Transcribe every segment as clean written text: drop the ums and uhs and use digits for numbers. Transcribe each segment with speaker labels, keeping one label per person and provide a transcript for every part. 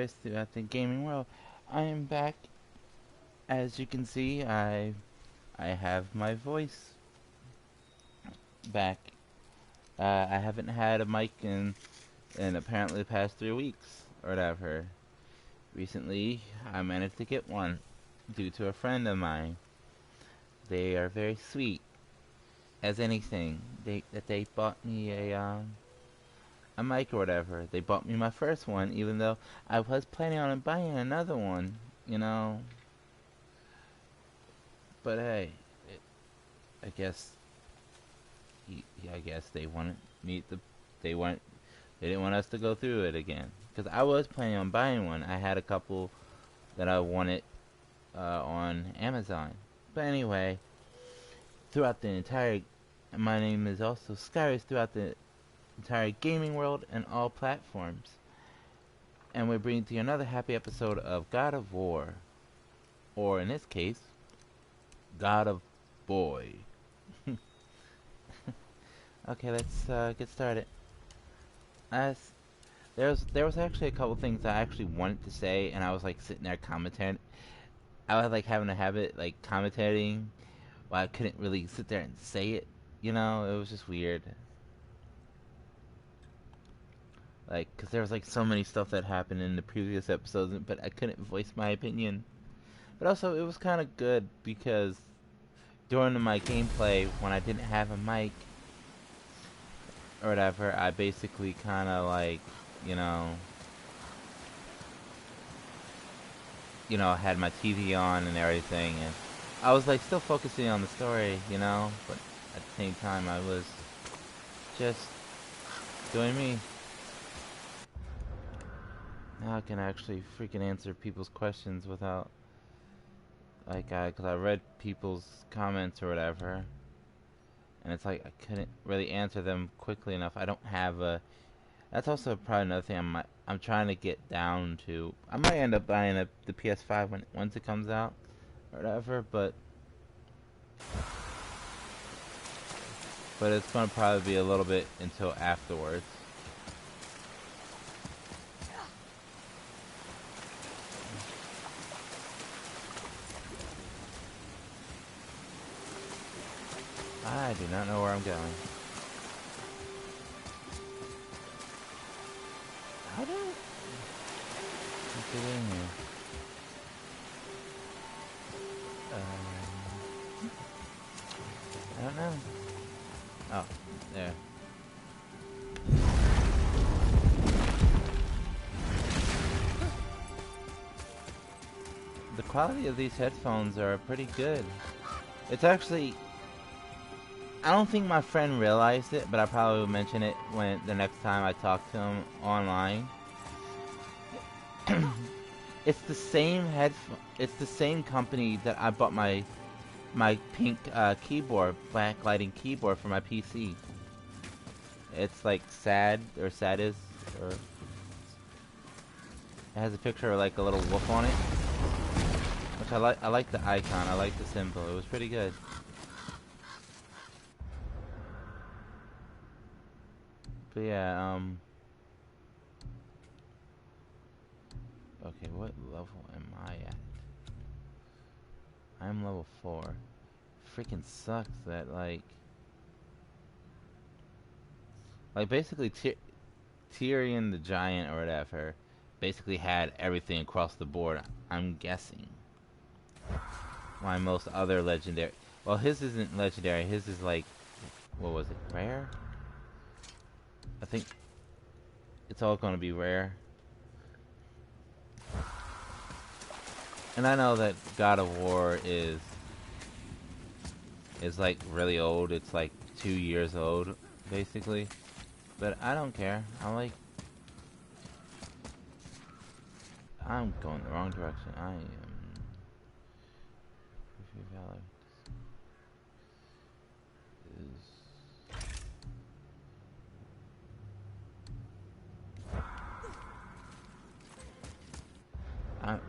Speaker 1: throughout the gaming world. I am back. As you can see, I have my voice back. I haven't had a mic in apparently the past 3 weeks or whatever. Recently, I managed to get one due to a friend of mine. They are very sweet as anything. They bought me a mic or whatever. They bought me my first one, even though I was planning on buying another one. You know, but hey, I guess I guess they wanted me to. They want. They didn't want us to go through it again. Because I was planning on buying one. I had a couple that I wanted on Amazon. But anyway, throughout the entire. My name is also Skyriess throughout the entire gaming world and all platforms. And we're bringing to you another happy episode of God of War. Or in this case, God of Boy. Okay, let's get started. As there was actually a couple things I actually wanted to say, and I was like sitting there commenting. I was like having a habit like commentating, while I couldn't really sit there and say it. You know, it was just weird. Like, cause there was like so many stuff that happened in the previous episodes, but I couldn't voice my opinion. But also, it was kind of good because during my gameplay, when I didn't have a mic or whatever, I basically kind of like, you know, had my TV on and everything, and I was like still focusing on the story, but at the same time I was just doing me. Now I can actually freaking answer people's questions without, like, cause I read people's comments or whatever, and it's like I couldn't really answer them quickly enough. I don't have a. That's also probably another thing I'm trying to get down to. I might end up buying the PS5 once it comes out or whatever, but it's gonna probably be a little bit until afterwards. I do not know where I'm going. How do I get in here? I don't know. Oh, there. The quality of these headphones are pretty good. It's actually, I don't think my friend realized it, but I probably will mention it when the next time I talk to him online. It's the same It's the same company that I bought my pink keyboard, backlighting keyboard for my PC. It's like Sadis, or it has a picture of like a little wolf on it, which I like. I like the icon. I like the symbol. It was pretty good. But yeah, okay, what level am I at? I'm level 4. Freaking sucks that like basically Tyrion the Giant or whatever basically had everything across the board. I'm guessing. Why most other legendary. Well, his isn't legendary. His is like, what was it? Rare? I think it's all gonna be rare. And I know that God of War is like really old. It's like 2 years old, basically. But I don't care. I'm going the wrong direction. I am. Valor is.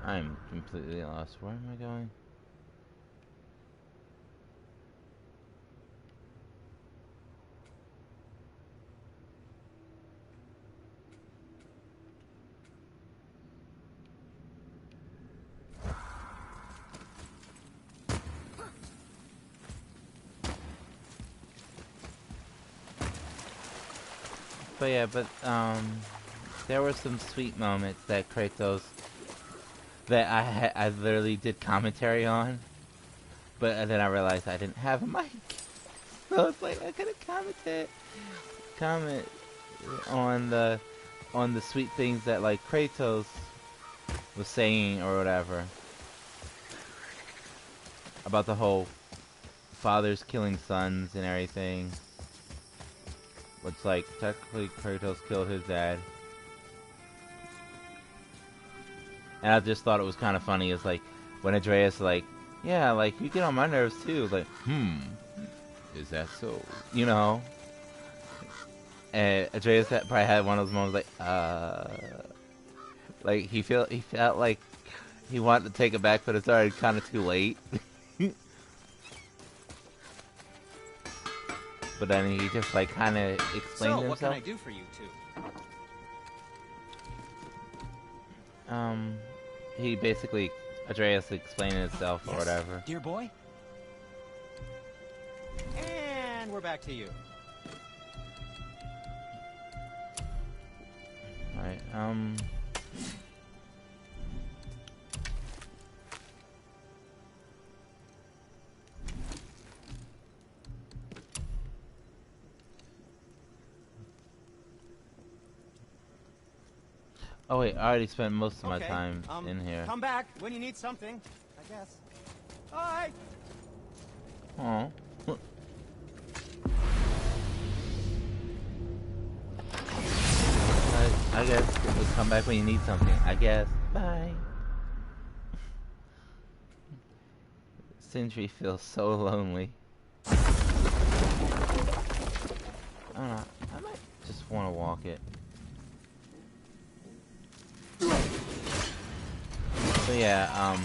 Speaker 1: I'm completely lost. Where am I going? But yeah, there were some sweet moments that Kratos that I literally did commentary on, but then I realized I didn't have a mic, so it's like I couldn't comment on the sweet things that like Kratos was saying or whatever about the whole fathers killing sons and everything. Which like technically Kratos killed his dad. And I just thought it was kind of funny. It's like when Atreus like, yeah, like you get on my nerves too. Like, is that so? You know. And Atreus probably had one of those moments like he felt like he wanted to take it back, but it's already kind of too late. But then he just like kind of explained himself. So, what can I do for you two? He basically Atreus explained himself or whatever.
Speaker 2: Dear boy. And we're back to you.
Speaker 1: Alright, oh wait, I already spent most of my time in here.
Speaker 2: Come back when you need something, I guess. Bye.
Speaker 1: Oh. I guess we'll come back when you need something. I guess. Bye. Sentry feels so lonely. I don't know. I might just want to walk it. So yeah,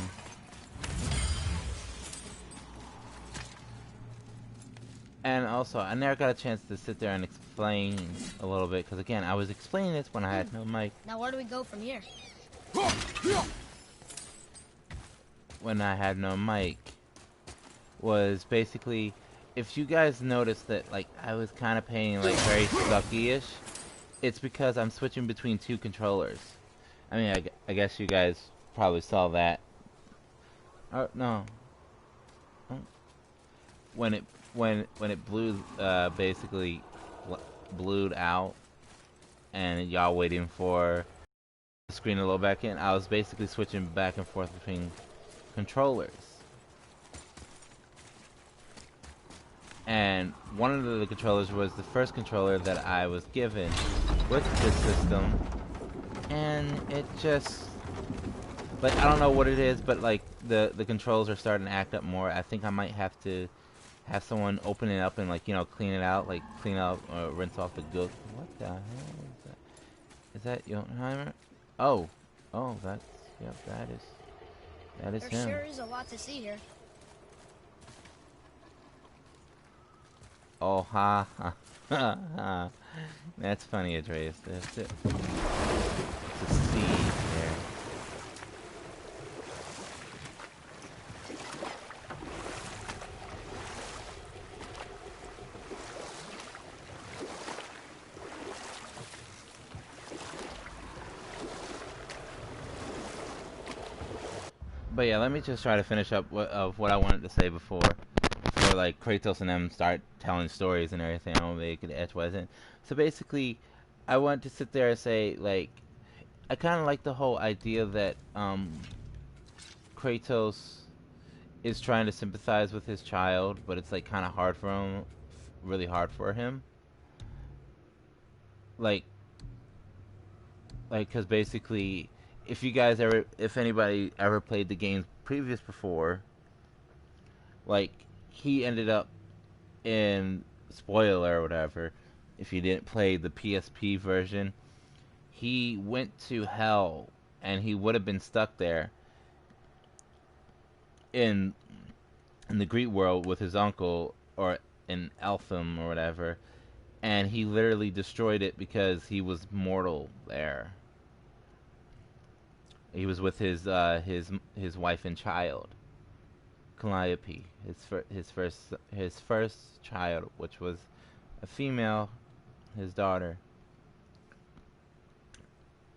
Speaker 1: and also I never got a chance to sit there and explain a little bit, because again, I was explaining this when I had no mic.
Speaker 3: Now where do we go from here?
Speaker 1: When I had no mic was basically, if you guys noticed that like I was kind of playing like very sucky-ish, it's because I'm switching between two controllers. I mean, I guess you guys probably saw that. Oh no. When it blew, basically blued out, and y'all waiting for the screen to load back in, I was basically switching back and forth between controllers. And one of the controllers was the first controller that I was given with this system, and it just, like, I don't know what it is, but like the controls are starting to act up more. I think I might have to have someone open it up and, like, you know, clean it out, like clean out or rinse off the gook. What the hell is that? Is that Jotunheimer? Oh, that's, yep, that is
Speaker 3: there
Speaker 1: him.
Speaker 3: There sure is a lot to see here.
Speaker 1: Oh, ha ha. That's funny, Atreus. That's it. It's a sea there. But yeah, let me just try to finish up what I wanted to say before like Kratos and them start telling stories and everything. I won't make it edgewise in. So basically, I want to sit there and say, like, I kind of like the whole idea that Kratos is trying to sympathize with his child, but it's like kind of hard for him, really hard for him. Like, because basically, if anybody ever played the games previous before, like, he ended up in, spoiler or whatever, if you didn't play the PSP version, he went to hell, and he would have been stuck there in the Greek world with his uncle, or in Eltham or whatever, and he literally destroyed it because he was mortal there. He was with his wife and child, Calliope, his first child, which was a female, his daughter.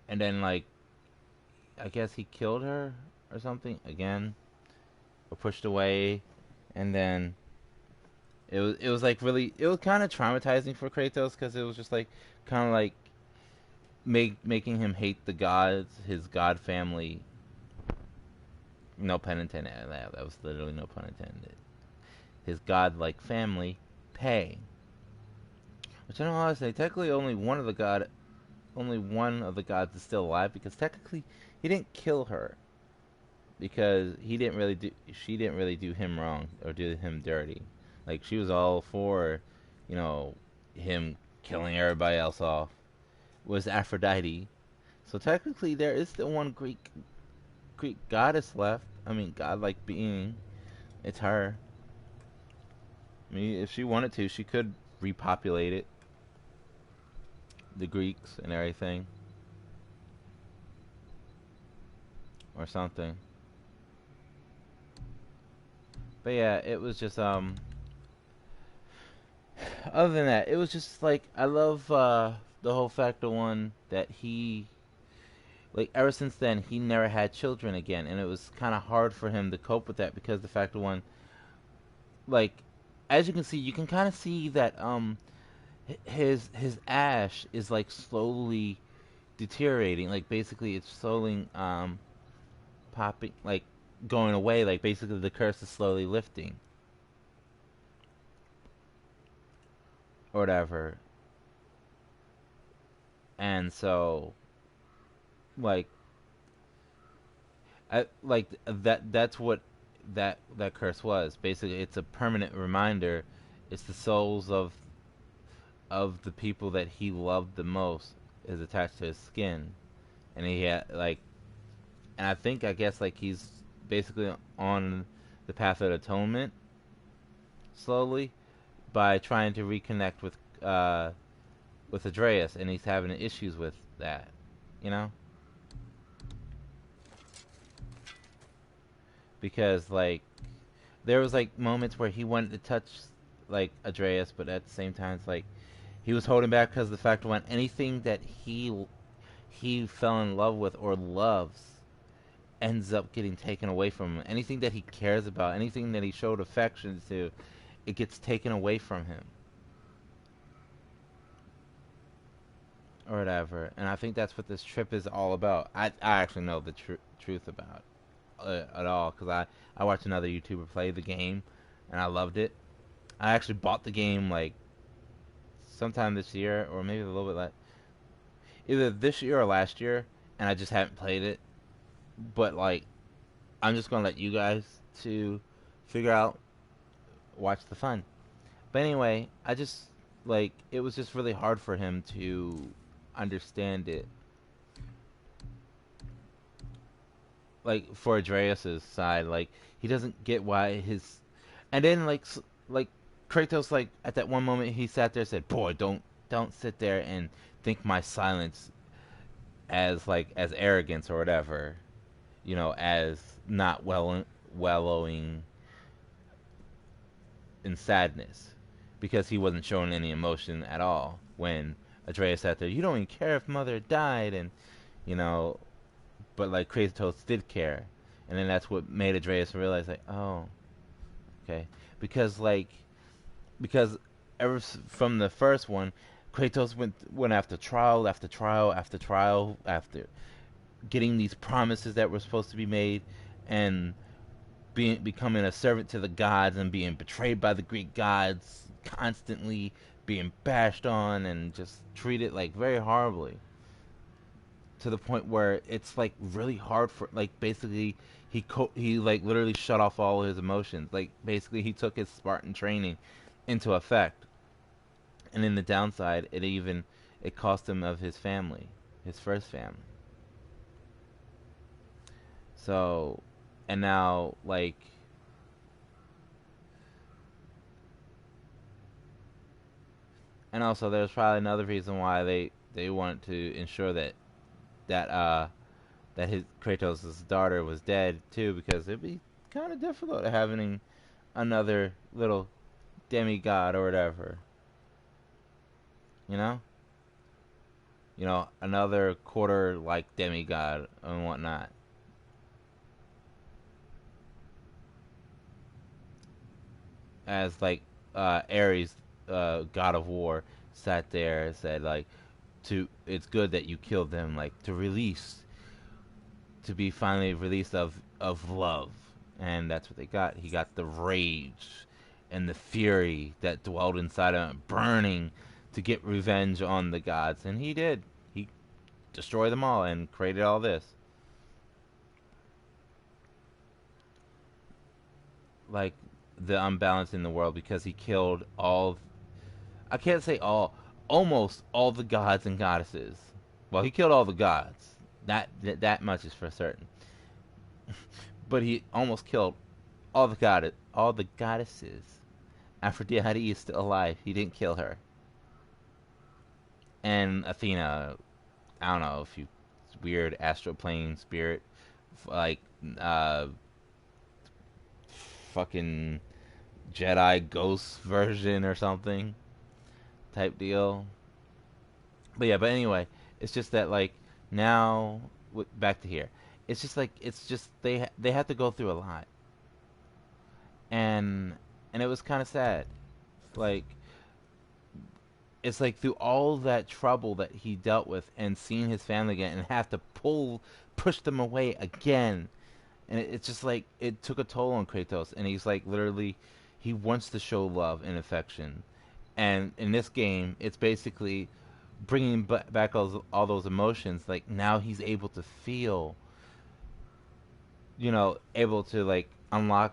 Speaker 1: and then like I guess he killed her or something again, or pushed away, and then it was like really it was kind of traumatizing for Kratos because it was just like kind of like making him hate the gods, his god family. No pun intended. That was literally no pun intended. His god-like family, pay. Which I don't know how to say. Technically, only one of the gods is still alive because technically he didn't kill her because she didn't really do him wrong or do him dirty. Like she was all for, you know, him killing everybody else off. Was Aphrodite. So technically there is still one Greek goddess left. I mean godlike being. It's her. I mean if she wanted to, she could repopulate it. The Greeks and everything. Or something. But yeah, it was just other than that, it was just like I love the whole fact of one that he like ever since then he never had children again, and it was kind of hard for him to cope with that because the fact of one like as you can see, you can kind of see that his ash is like slowly deteriorating. Like basically, it's slowly popping, like going away. Like basically, the curse is slowly lifting or whatever. And so like I like that's what that curse was. Basically, it's a permanent reminder. It's the souls of the people that he loved the most is attached to his skin, and he had like, and I guess like he's basically on the path of atonement slowly by trying to reconnect with Andreas, and he's having issues with that, you know, because like there was like moments where he wanted to touch like Andreas, but at the same time, it's like he was holding back because the fact when anything that he fell in love with or loves ends up getting taken away from him. Anything that he cares about, anything that he showed affection to, it gets taken away from him or whatever. And I think that's what this trip is all about. I actually know the truth about at all because I watched another YouTuber play the game and I loved it. I actually bought the game like sometime this year or maybe a little bit like either this year or last year, and I just haven't played it. But like, I'm just gonna let you guys to figure out, watch the fun. But anyway, I just like it was just really hard for him to understand it. Like for Andreas's side, like he doesn't get why his, and then like Kratos like at that one moment he sat there and said, "Boy, don't sit there and think my silence as like as arrogance or whatever, you know, as not wallowing in sadness," because he wasn't showing any emotion at all when Atreus sat there. You don't even care if mother died, and you know, but like Kratos did care, and then that's what made Atreus realize like, oh, okay, because like because from the first one, Kratos went after trial after trial after trial after getting these promises that were supposed to be made, and becoming a servant to the gods and being betrayed by the Greek gods, constantly being bashed on and just treated like very horribly to the point where it's like really hard for like basically he like literally shut off all his emotions. Like basically he took his Spartan training into effect, and in the downside, it cost him of his family, his first family. So, and now like and also there's probably another reason why they wanted to ensure that that his Kratos' daughter was dead too, because it'd be kind of difficult having another little demigod or whatever, you know. you know, another quarter like demigod and whatnot. As like Ares, god of war, sat there and said like, to it's good that you killed them, like to release, to be finally released of love, and that's what they got. He got the rage and the fury that dwelled inside of him, burning to get revenge on the gods, and he did. He destroyed them all and created all this. Like the unbalance in the world because he killed all. I can't say all, almost all the gods and goddesses. Well, he killed all the gods. That much is for certain. But he almost killed all the goddesses. Aphrodite is still alive. He didn't kill her. And Athena, I don't know if you weird astral plane spirit, like fucking Jedi ghost version or something type deal. But yeah, but anyway, it's just that like now back to here. It's just like it's just they have to go through a lot, and and it was kind of sad. Like it's like through all that trouble that he dealt with and seeing his family again and have to push them away again, and it's just like it took a toll on Kratos, and he's like literally he wants to show love and affection, and in this game it's basically bringing back all those emotions. Like now he's able to feel, you know, able to like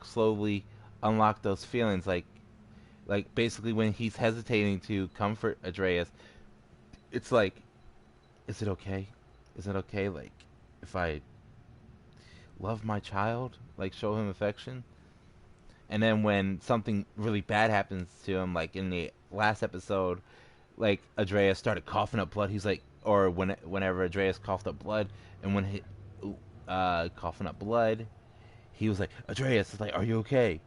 Speaker 1: slowly unlock those feelings. Like basically when he's hesitating to comfort Atreus, it's like, is it okay? Is it okay? Like if I love my child, like show him affection. And then when something really bad happens to him, like in the last episode, like Atreus started coughing up blood. He's like, or whenever Atreus coughed up blood, and when he coughing up blood, he was like, Atreus, it's like, are you okay?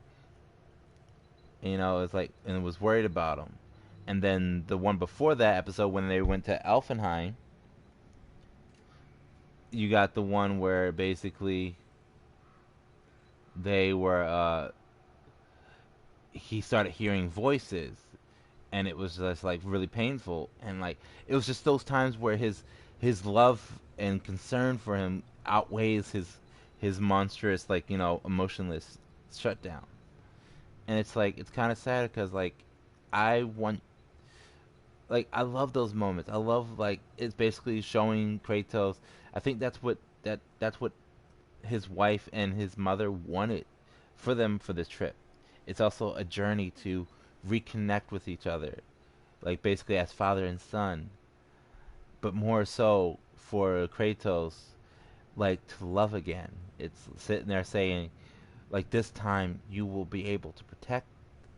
Speaker 1: And, you know, it's like, and was worried about him. And then the one before that episode, when they went to Elfenheim, you got the one where basically they were, he started hearing voices, and it was just like really painful, and like it was just those times where his love and concern for him outweighs his monstrous, like, you know, emotionless shutdown. And it's like it's kind of sad because like I want, like I love those moments. I love like it's basically showing Kratos. I think that's what his wife and his mother wanted for them for this trip. It's also a journey to reconnect with each other, like basically as father and son, but more so for Kratos, like to love again. It's sitting there saying, like this time you will be able to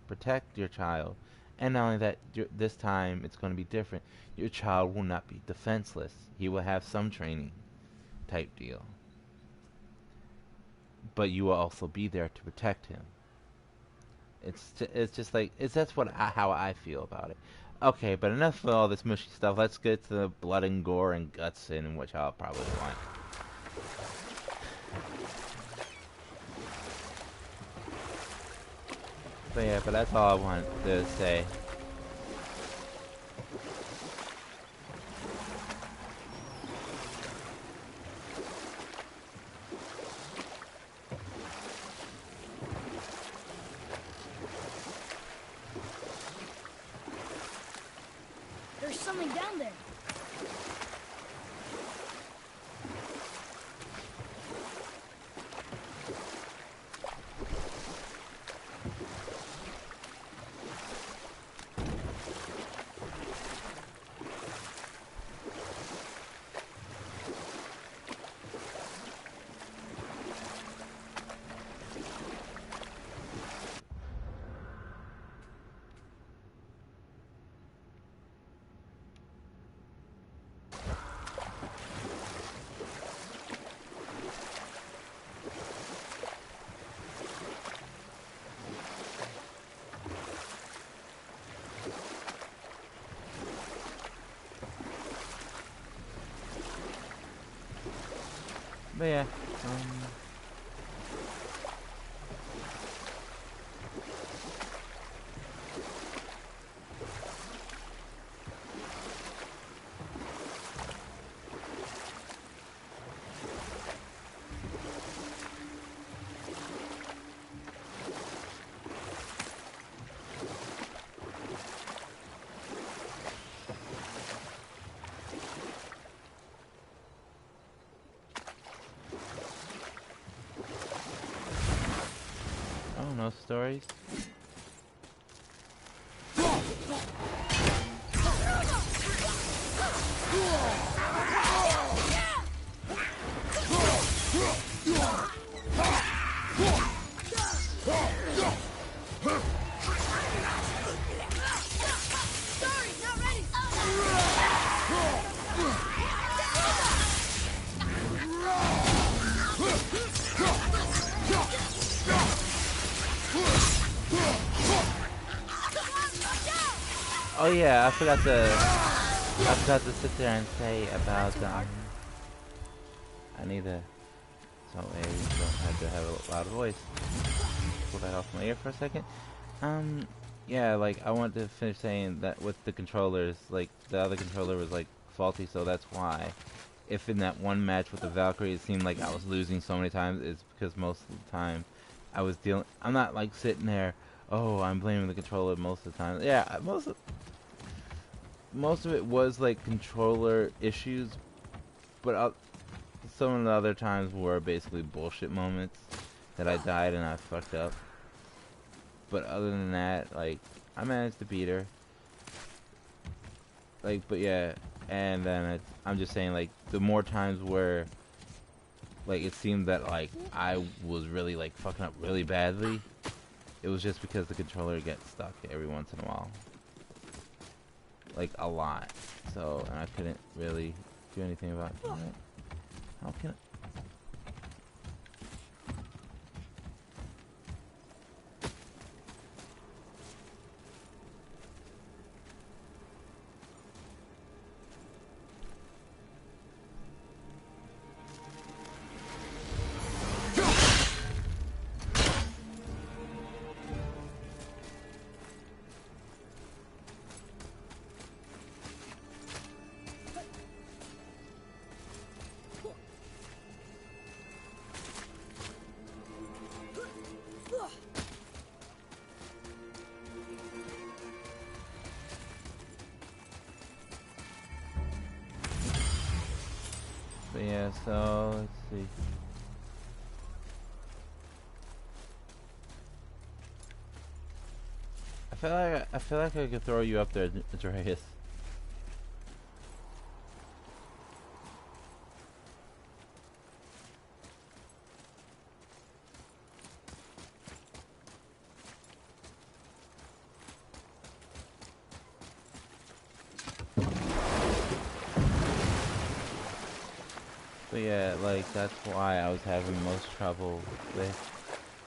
Speaker 1: protect your child, and not only that, this time it's going to be different. Your child will not be defenseless. He will have some training, type deal, but you will also be there to protect him. It's just like that's how I feel about it. Okay, but enough of all this mushy stuff. Let's get to the blood and gore and guts in, which I'll probably want. But yeah, but that's all I wanted to say.
Speaker 3: There's something down there.
Speaker 1: But yeah, oh, no stories. Oh yeah, I forgot to sit there and say about I need to so I don't have to have a loud voice. Pull that off my ear for a second. Yeah, like I want to finish saying that with the controllers, like the other controller was like faulty, so that's why. If in that one match with the Valkyrie it seemed like I was losing so many times, it's because most of the time I was dealing. I'm not like sitting there. Oh, I'm blaming the controller most of the time. Yeah, most of it was like controller issues, but some of the other times were basically bullshit moments that I died and I fucked up. But other than that, like I managed to beat her. Like, but yeah, and then I'm just saying, like the more times where like it seemed that like I was really like fucking up really badly, it was just because the controller gets stuck every once in a while. Like a lot. So, and I couldn't really do anything about it. How can I? But yeah, so let's see. I feel like I could throw you up there, Andreas. But yeah, like that's why I was having most trouble with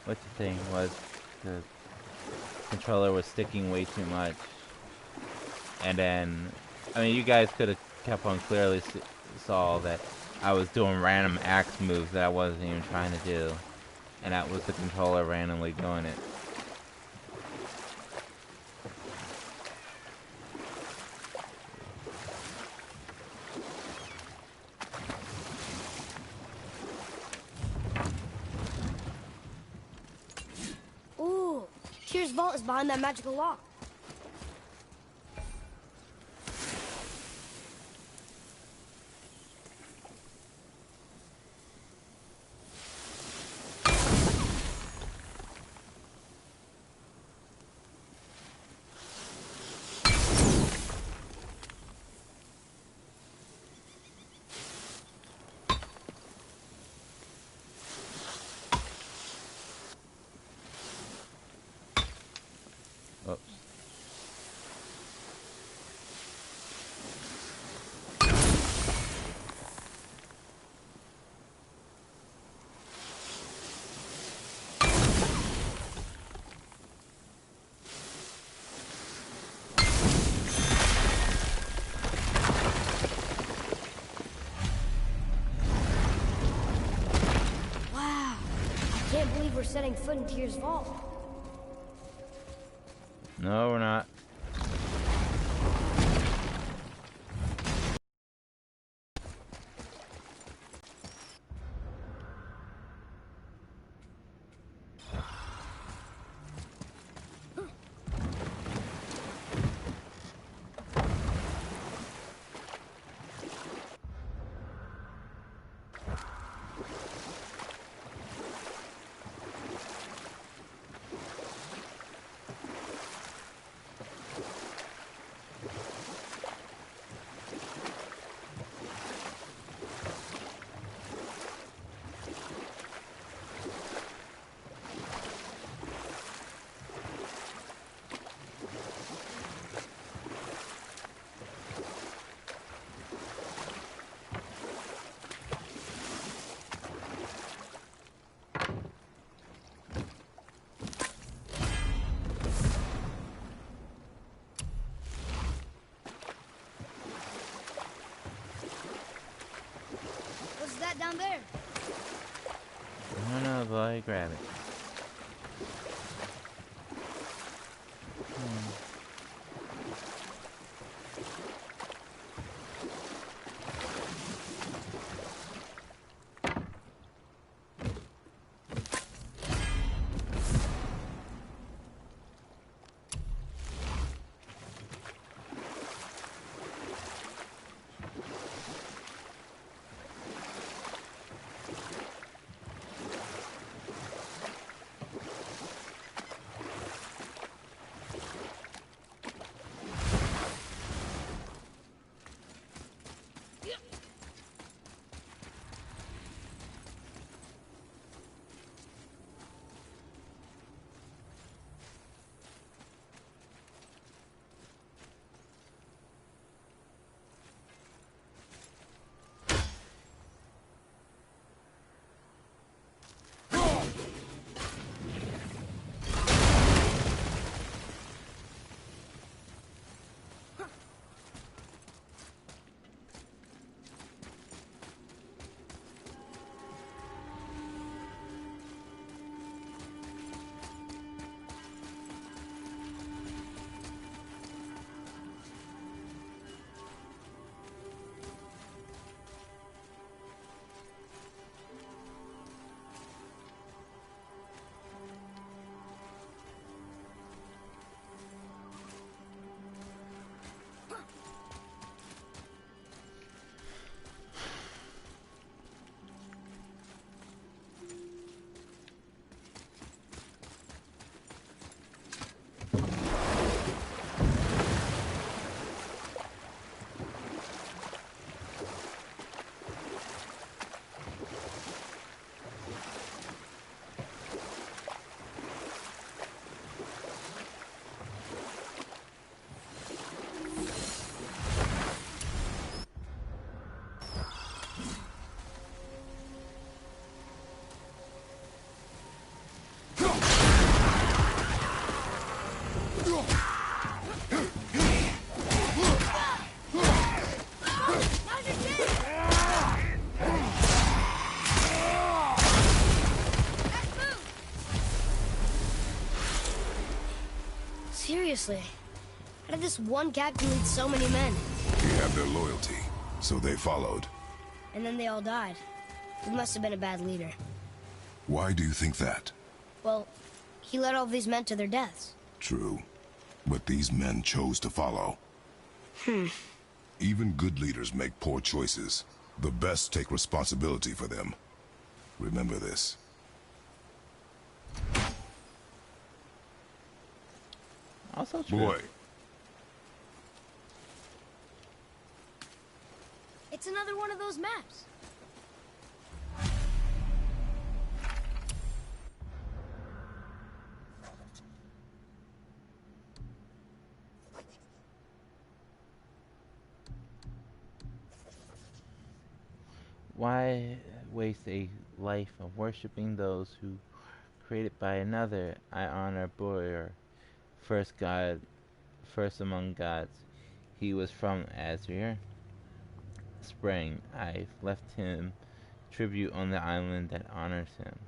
Speaker 1: what the thing was. The controller was sticking way too much, and then I mean you guys could have kept on clearly saw that I was doing random axe moves that I wasn't even trying to do, and that was the controller randomly doing it.
Speaker 3: Ooh, Tyr's vault is behind that magical lock.
Speaker 1: Oops.
Speaker 3: can't believe we're setting foot in Tyr's vault.
Speaker 1: No, we're not.
Speaker 3: What's that down there?
Speaker 1: I don't know, boy. Grab it.
Speaker 3: Seriously, how did this one captain lead so many men?
Speaker 4: He had their loyalty, so they followed.
Speaker 3: And then they all died. He must have been a bad leader.
Speaker 4: Why do you think that?
Speaker 3: Well, he led all these men to their deaths.
Speaker 4: True. But these men chose to follow. Even good leaders make poor choices. The best take responsibility for them. Remember this.
Speaker 1: Also true.
Speaker 4: Boy,
Speaker 3: It's another one of those maps.
Speaker 1: Why waste a life of worshipping those who created by another? I honor Boyer, first god, first among gods. He was from Azir. Spring. I've left him tribute on the island that honors him.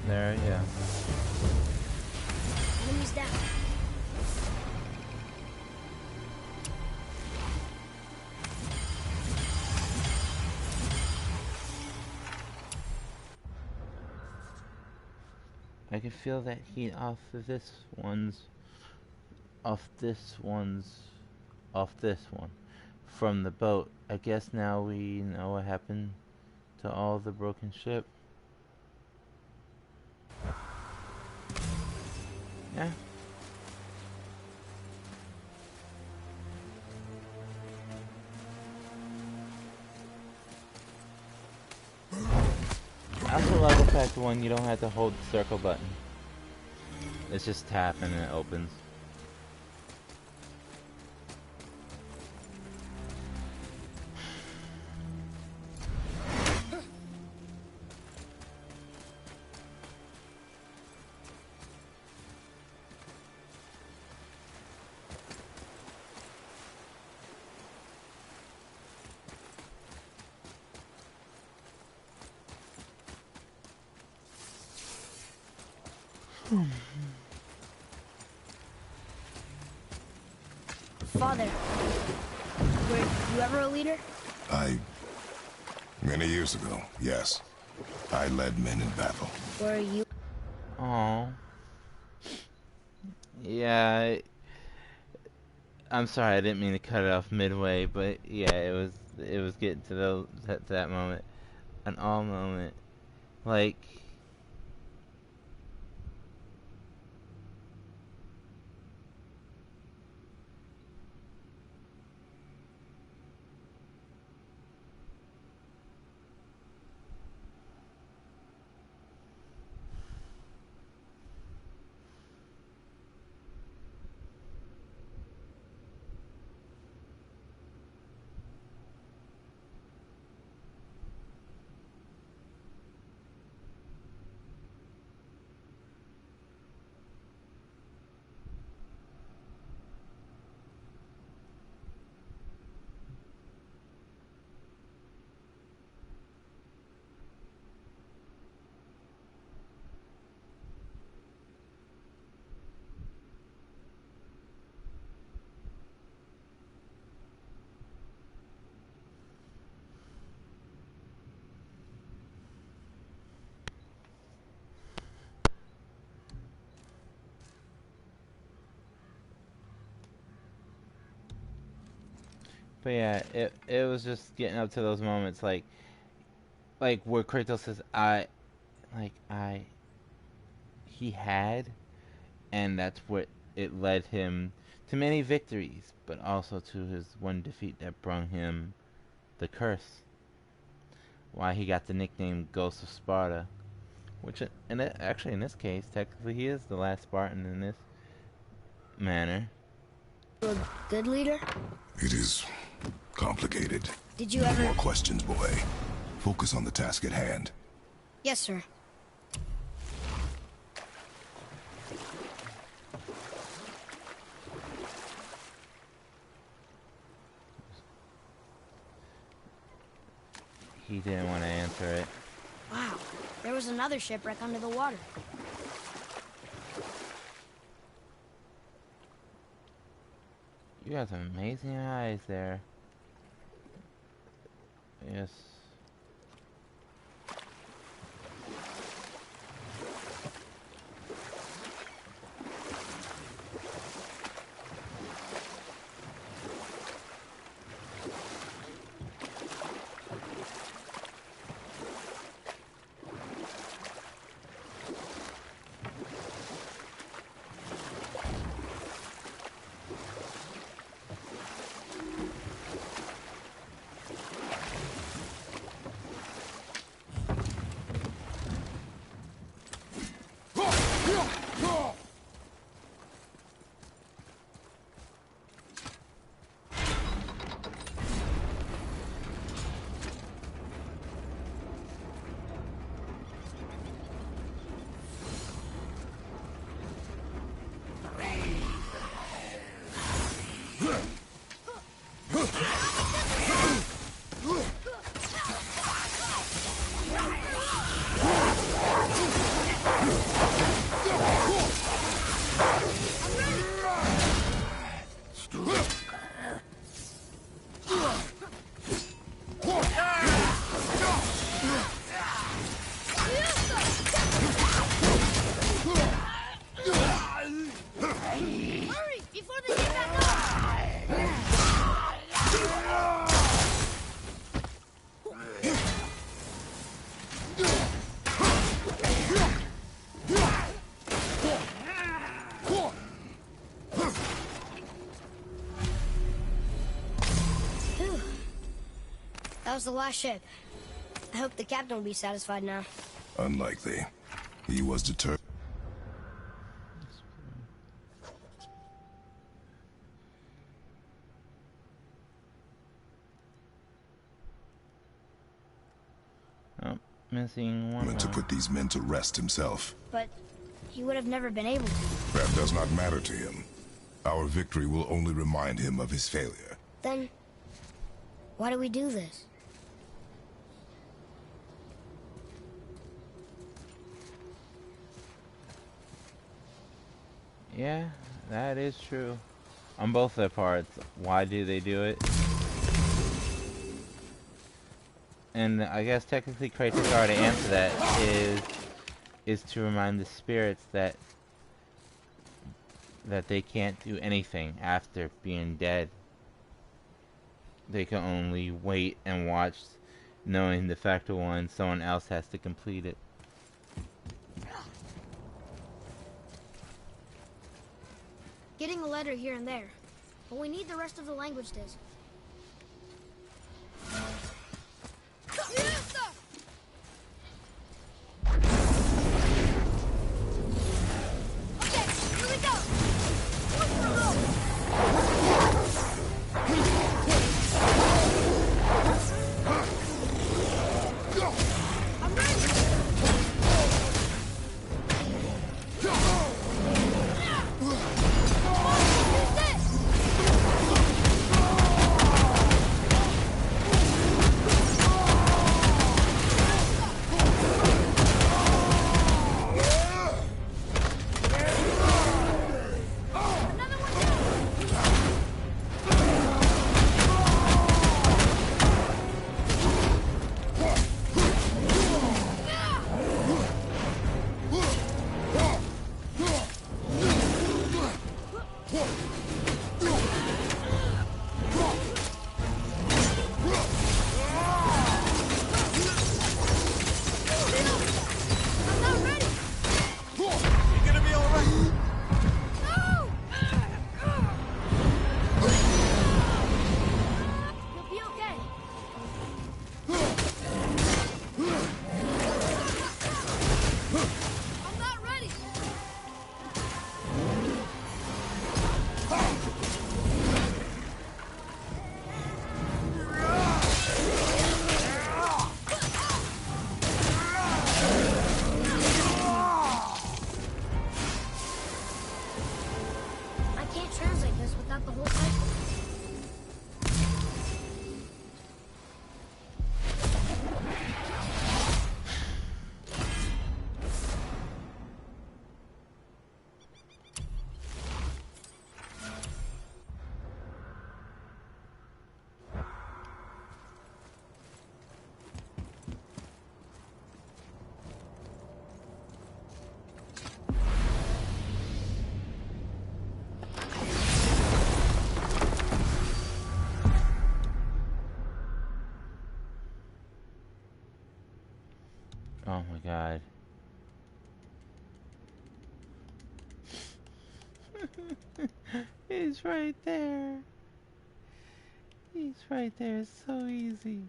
Speaker 1: There, yeah.
Speaker 3: Enemies down.
Speaker 1: I can feel that heat off of this one's, off this one's, off this one, from the boat. I guess now we know what happened to all the broken ship. Yeah. I also love the fact one you don't have to hold the circle button. It's just tap and it opens.
Speaker 3: Father, were you ever a leader?
Speaker 4: Many years ago, yes. I led men in battle.
Speaker 3: Were you?
Speaker 1: Oh. Yeah. I'm sorry, I didn't mean to cut it off midway, but yeah, it was getting to that moment, an all moment, like. But yeah, it was just getting up to those moments, like where Kratos says, I, he had, and that's what it led him to many victories, but also to his one defeat that brought him the curse. Why he got the nickname Ghost of Sparta, which actually in this case, technically he is the last Spartan in this manner.
Speaker 3: A good leader?
Speaker 4: It is complicated.
Speaker 3: Did you
Speaker 4: No
Speaker 3: ever...
Speaker 4: more questions, boy. Focus on the task at hand.
Speaker 3: Yes, sir.
Speaker 1: He didn't want to answer it.
Speaker 3: Wow, there was another shipwreck under the water.
Speaker 1: You have some amazing eyes there. Yes.
Speaker 3: Hurry, before they get back up! Phew. That was the last ship. I hope the captain will be satisfied now.
Speaker 4: Unlikely. He was determined.
Speaker 1: Oh, missing one.
Speaker 4: To put these men to rest himself.
Speaker 3: But he would have never been able to.
Speaker 4: That does not matter to him. Our victory will only remind him of his failure.
Speaker 3: Then, why do we do this?
Speaker 1: Yeah, that is true. On both their parts, why do they do it? And I guess technically Kratos already answered that is to remind the spirits that they can't do anything after being dead. They can only wait and watch, knowing the fact of one, someone else has to complete it.
Speaker 3: Getting a letter here and there. But we need the rest of the language disc. Okay, here we go! I'm ready!
Speaker 1: Oh my god. He's right there. He's right there. It's so easy.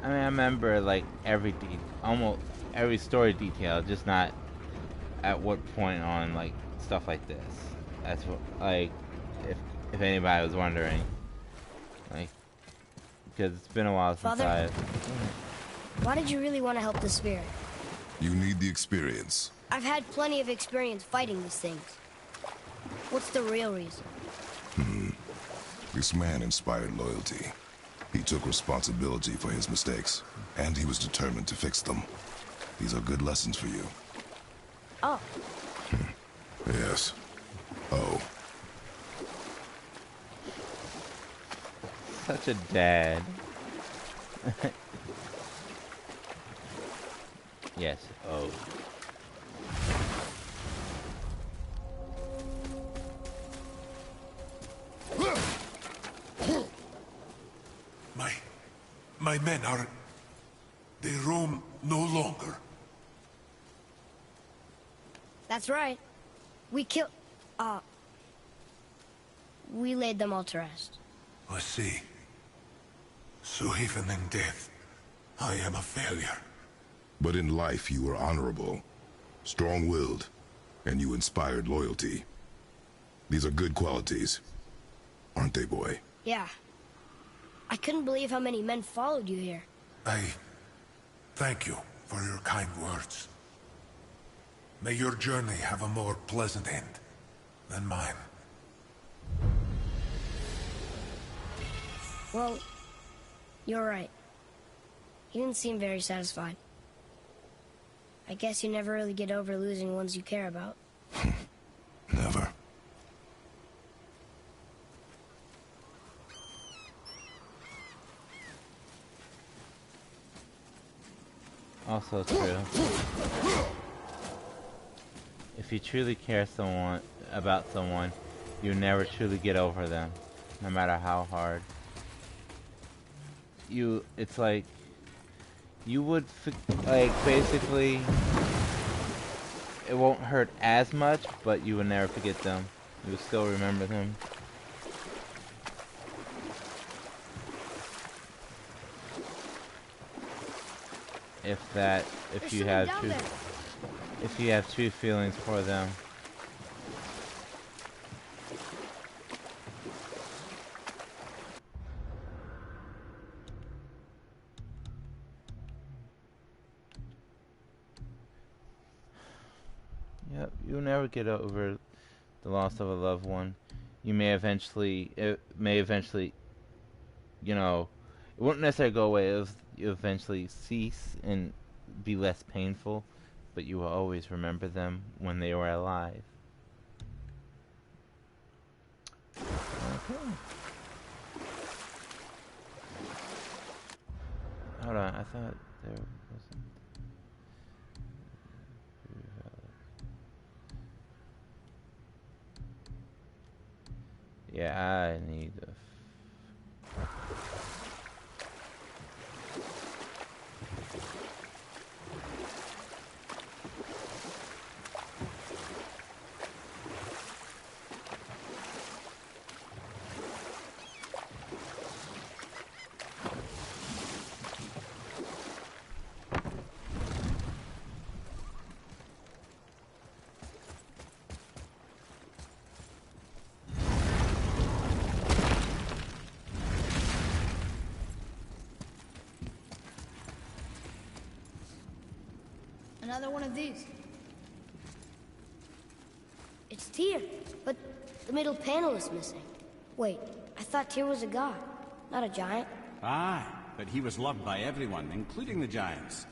Speaker 1: I mean, I remember like almost every story detail, just not at what point on like stuff like this. That's what, like, if anybody was wondering, like, because it's been a while since
Speaker 3: Father? Why did you really want to help the spirit?
Speaker 4: You need the experience.
Speaker 3: I've had plenty of experience fighting these things. What's the real reason?
Speaker 4: This man inspired loyalty. He took responsibility for his mistakes, and he was determined to fix them. These are good lessons for you.
Speaker 3: Oh.
Speaker 4: Yes. Oh.
Speaker 1: Such a dad. Yes. Oh.
Speaker 5: My men are... They roam no longer.
Speaker 3: That's right. We laid them all to rest.
Speaker 5: I see. So even in death, I am a failure.
Speaker 4: But in life you were honorable, strong-willed, and you inspired loyalty. These are good qualities, aren't they, boy?
Speaker 3: Yeah. I couldn't believe how many men followed you here.
Speaker 5: I thank you for your kind words. May your journey have a more pleasant end than mine.
Speaker 3: Well, you're right. You didn't seem very satisfied. I guess you never really get over losing ones you care about.
Speaker 4: Never.
Speaker 1: Also true. If you truly care about someone, you never truly get over them, no matter how hard. It's like, you would, like, basically, it won't hurt as much, but you would never forget them. You would still remember them. If you have true feelings for them. Yep, you'll never get over the loss of a loved one. It may eventually, you know, it won't necessarily go away. You eventually cease and be less painful, but you will always remember them when they were alive. Okay. Hold on, I thought there wasn't. Yeah, I need a...
Speaker 3: Another one of these. It's Tyr, but the middle panel is missing. Wait, I thought Tyr was a god, not a giant.
Speaker 6: Aye, but he was loved by everyone, including the giants.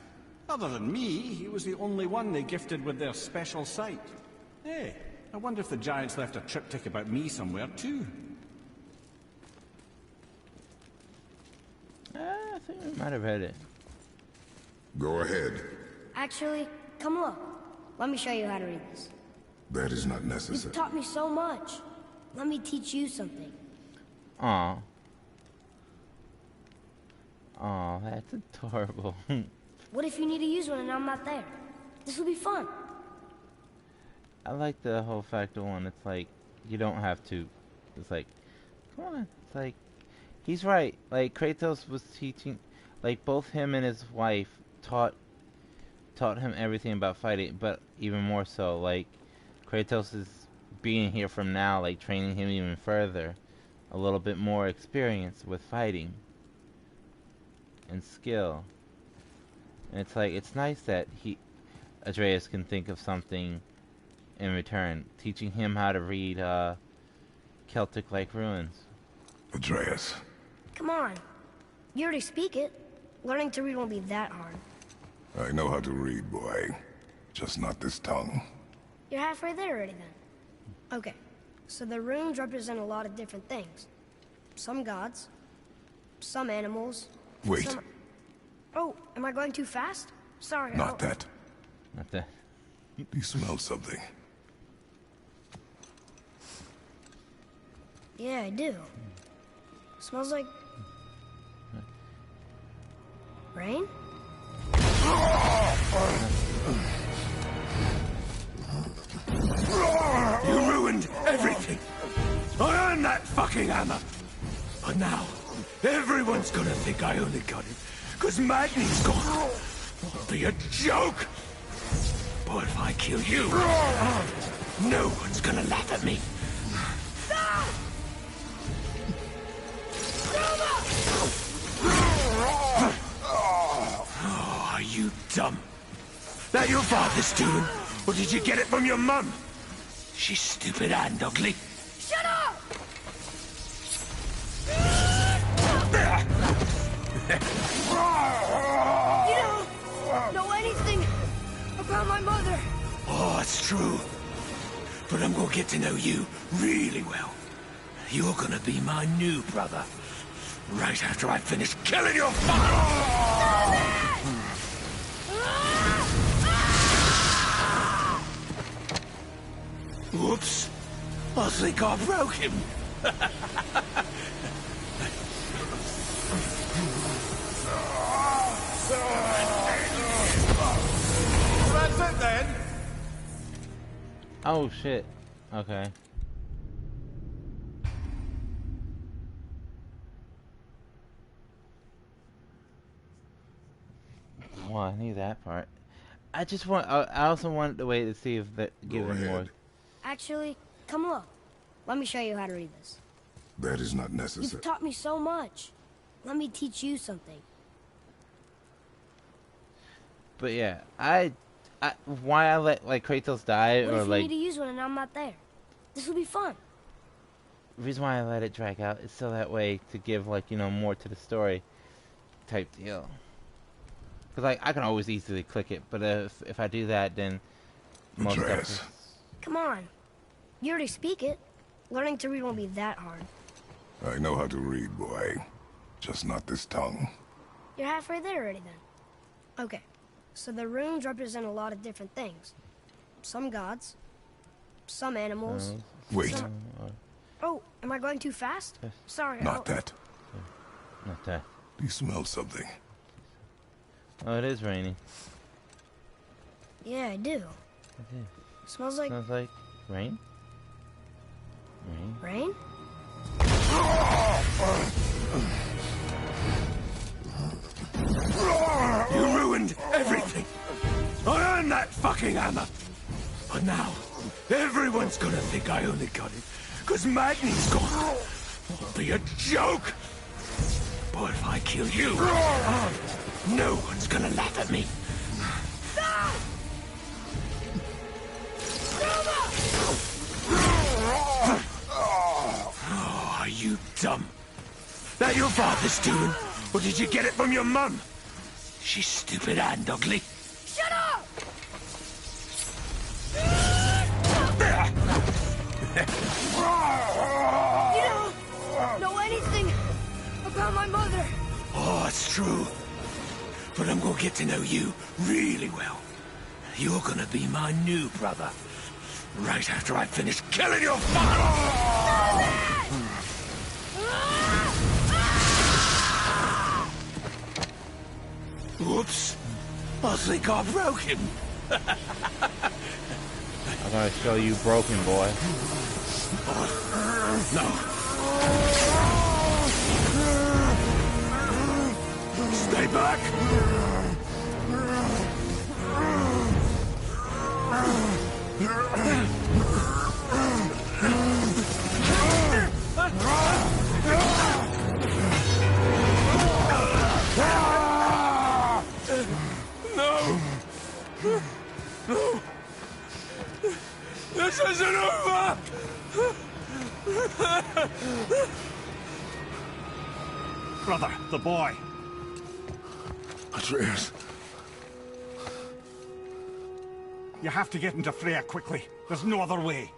Speaker 6: Other than me, he was the only one they gifted with their special sight. Hey, I wonder if the giants left a triptych about me somewhere too.
Speaker 1: I think we might have read it.
Speaker 4: Go ahead.
Speaker 3: Actually, come look. Let me show you how to read this.
Speaker 4: That is not
Speaker 3: You've
Speaker 4: necessary.
Speaker 3: taught me so much. Let me teach you something.
Speaker 1: Aw. Aw, that's adorable.
Speaker 3: What if you need to use one and I'm not there? This will be fun.
Speaker 1: I like the whole factor one. It's like, you don't have to. It's like, come on. It's like, he's right. Like, Kratos was teaching, like, both him and his wife taught him everything about fighting, but even more so, like, Kratos is being here from now, like, training him even further. A little bit more experience with fighting and skill. And it's like, it's nice that Atreus can think of something in return, teaching him how to read Celtic-like ruins.
Speaker 4: Atreus.
Speaker 3: Come on. You already speak it. Learning to read won't be that hard.
Speaker 4: I know how to read, boy. Just not this tongue.
Speaker 3: You're halfway there already then. Okay, so the runes represent a lot of different things. Some gods, some animals.
Speaker 4: Wait.
Speaker 3: Some... Oh, am I going too fast? Sorry.
Speaker 4: Not that.
Speaker 1: Not that.
Speaker 4: Do you smell something?
Speaker 3: Yeah, I do. Smells like... rain?
Speaker 5: You ruined everything. I earned that fucking hammer. But now, everyone's gonna think I only got it because Magni's gone. It'll be a joke. But if I kill you, no one's gonna laugh at me. Oh, are you dumb? That your father's doing? Or did you get it from your mum? She's stupid and ugly.
Speaker 3: Shut up! You don't know anything about my mother.
Speaker 5: Oh, it's true. But I'm gonna get to know you really well. You're gonna be my new brother. Right after I finish killing your father! Whoops. I think I broke him.
Speaker 2: That's it then.
Speaker 1: Oh shit. Okay. Well, I knew that part. I just want. I also wanted to wait to see if that given more.
Speaker 3: Actually, come look. Let me show you how to read this.
Speaker 4: That is not necessary.
Speaker 3: You've taught me so much. Let me teach you something.
Speaker 1: But yeah, why I let like Kratos die
Speaker 3: What
Speaker 1: or
Speaker 3: if you
Speaker 1: like
Speaker 3: need to use one and I'm not there? This will be fun.
Speaker 1: the reason why I let it drag out is so that way to give like more to the story type deal. Cause like I can always easily click it, but if I do that, then most
Speaker 4: Atreus.
Speaker 1: stuff
Speaker 3: Come on. You already speak it. Learning to read won't be that hard.
Speaker 4: I know how to read, boy. Just not this tongue.
Speaker 3: You're halfway there already then. Okay, so the runes represent a lot of different things. Some gods, some animals.
Speaker 4: Wait.
Speaker 3: Some... Oh, am I going too fast? Sorry.
Speaker 4: Not that.
Speaker 1: not that.
Speaker 4: Do you smell something?
Speaker 1: Oh, it is raining.
Speaker 3: Yeah, I do.
Speaker 1: It is.
Speaker 3: Smells like
Speaker 1: Smells like rain. Rain.
Speaker 3: rain?
Speaker 5: You ruined everything. I earned that fucking hammer. But now, everyone's gonna think I only got it because Magni's gone. It'll be a joke. But if I kill you, no one's gonna laugh at me. Oh, are you dumb? That your father's doing? Or did you get it from your mum? She's stupid and ugly.
Speaker 3: Shut up! You don't know anything about my mother.
Speaker 5: Oh, it's true. But I'm gonna get to know you really well. You're gonna be my new brother. Right after I finish killing your father! Whoops. I think I broke him.
Speaker 1: I'm gonna show you broken, boy.
Speaker 5: No. Stay back. No. No. This isn't over.
Speaker 6: Brother, the boy.
Speaker 5: Atreus.
Speaker 6: You have to get into Freya quickly. There's no other way.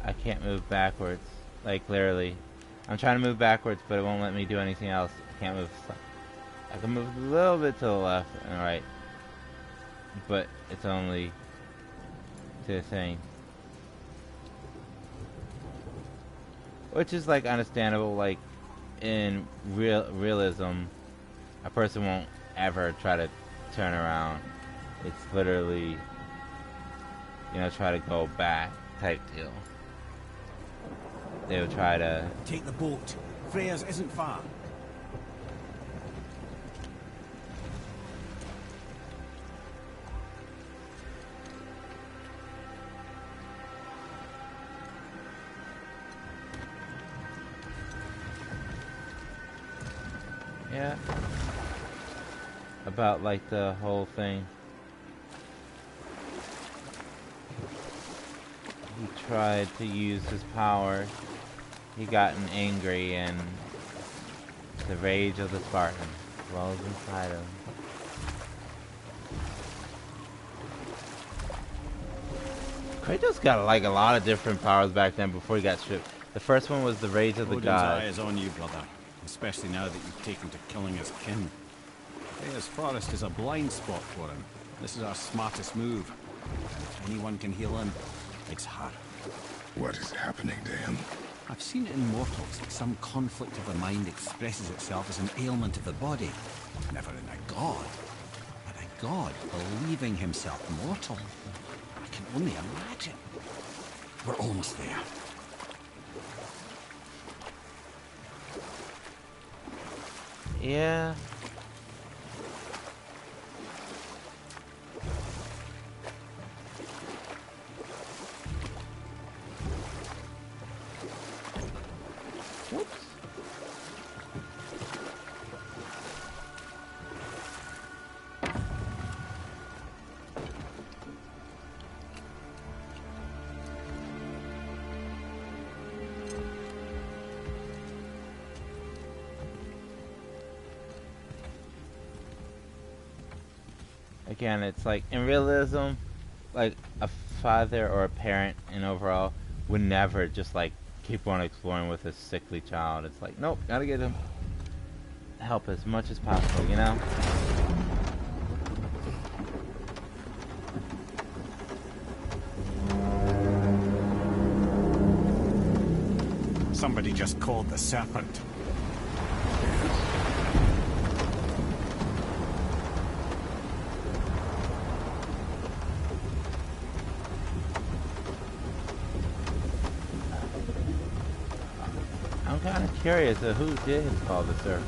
Speaker 1: I can't move backwards. Like, literally. I'm trying to move backwards, but it won't let me do anything else. I can't move. I can move a little bit to the left and right. But it's only to the thing. Which is, like, understandable. Like, in realism, a person won't ever try to turn around. It's literally, you know, try to go back type deal. They would try to...
Speaker 6: Take the boat. Freya's isn't far.
Speaker 1: Yeah. About, like, the whole thing. He tried to use his power. He gotten angry, and the rage of the Spartan dwells inside him. Kratos got like a lot of different powers back then before he got stripped. The first one was the rage of the
Speaker 6: Odin's
Speaker 1: gods.
Speaker 6: eye is on you, brother. Especially now that you've taken to killing his kin. Freya's forest is a blind spot for him. This is our smartest move. If anyone can heal him, it's her.
Speaker 4: What is happening to him?
Speaker 6: I've seen it in mortals. Some conflict of the mind expresses itself as an ailment of the body. Never in a god. But a god believing himself mortal. I can only imagine. We're almost there.
Speaker 1: Yeah. Whoops. Again, it's like in realism, like a father or a parent in overall would never just like keep on exploring with a sickly child. It's like, nope, gotta get him help as much as possible, you know?
Speaker 6: Somebody just called the serpent.
Speaker 1: I'm kind of curious of who did call the serpent.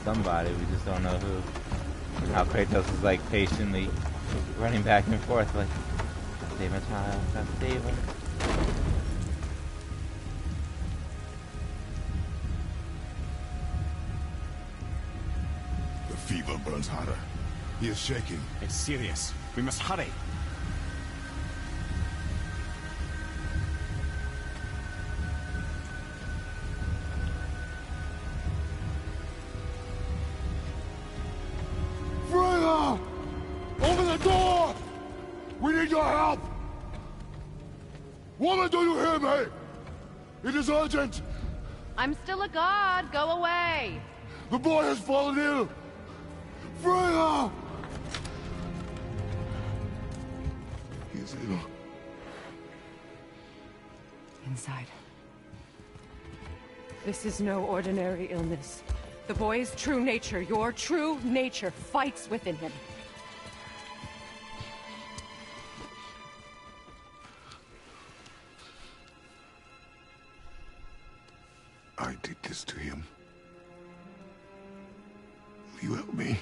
Speaker 1: Somebody, we just don't know who. How Kratos is like patiently running back and forth like, save my child, gotta save him.
Speaker 4: The fever burns hotter. He is shaking.
Speaker 6: It's serious. We must hurry.
Speaker 4: Freya! Open the door! We need your help! Woman, do you hear me? It is urgent!
Speaker 7: I'm still a god. Go away.
Speaker 4: The boy has fallen ill! Freya! He is ill.
Speaker 7: Inside. This is no ordinary illness. The boy's true nature, your true nature, fights within him.
Speaker 4: I did this to him. Will you help me?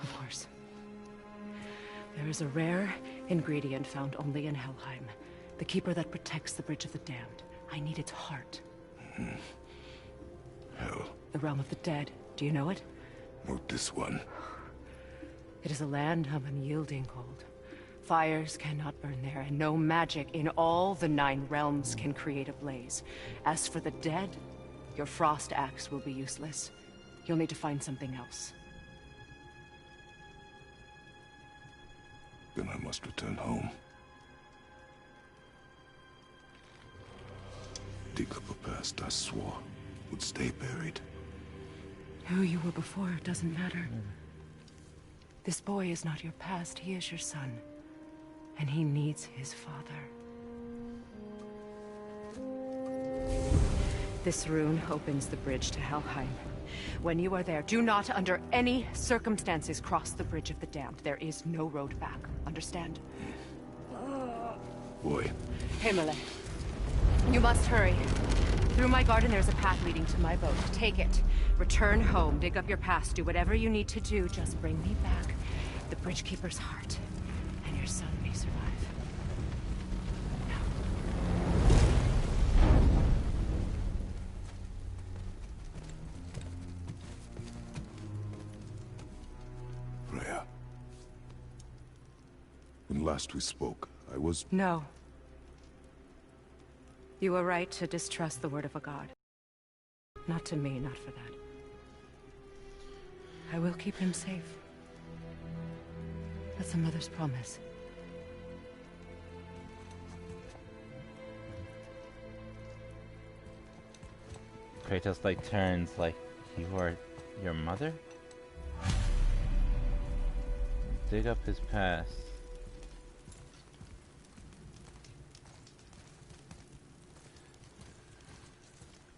Speaker 7: Of course. There is a rare ingredient found only in Helheim. The keeper that protects the Bridge of the Damned. I need its heart.
Speaker 4: Hell.
Speaker 7: The realm of the dead. Do you know it?
Speaker 4: Not this one.
Speaker 7: It is a land of unyielding cold. Fires cannot burn there, and no magic in all the 9 realms can create a blaze. As for the dead, your frost axe will be useless. You'll need to find something else.
Speaker 4: Then I must return home. Dig up a past I swore would stay buried.
Speaker 7: Who you were before doesn't matter. This boy is not your past, he is your son. And he needs his father. This rune opens the bridge to Helheim. When you are there, do not under any circumstances cross the Bridge of the Damned. There is no road back. Understand?
Speaker 4: Boy.
Speaker 7: Himmele. You must hurry. Through my garden there's a path leading to my boat. Take it. Return home. Dig up your past. Do whatever you need to do. Just bring me back the Bridgekeeper's heart. And your son may survive.
Speaker 4: Freya. When last we spoke, I was...
Speaker 7: No. You were right to distrust the word of a god. Not to me, not for that. I will keep him safe. That's a mother's promise.
Speaker 1: Kratos like turns like you are your mother? Dig up his past.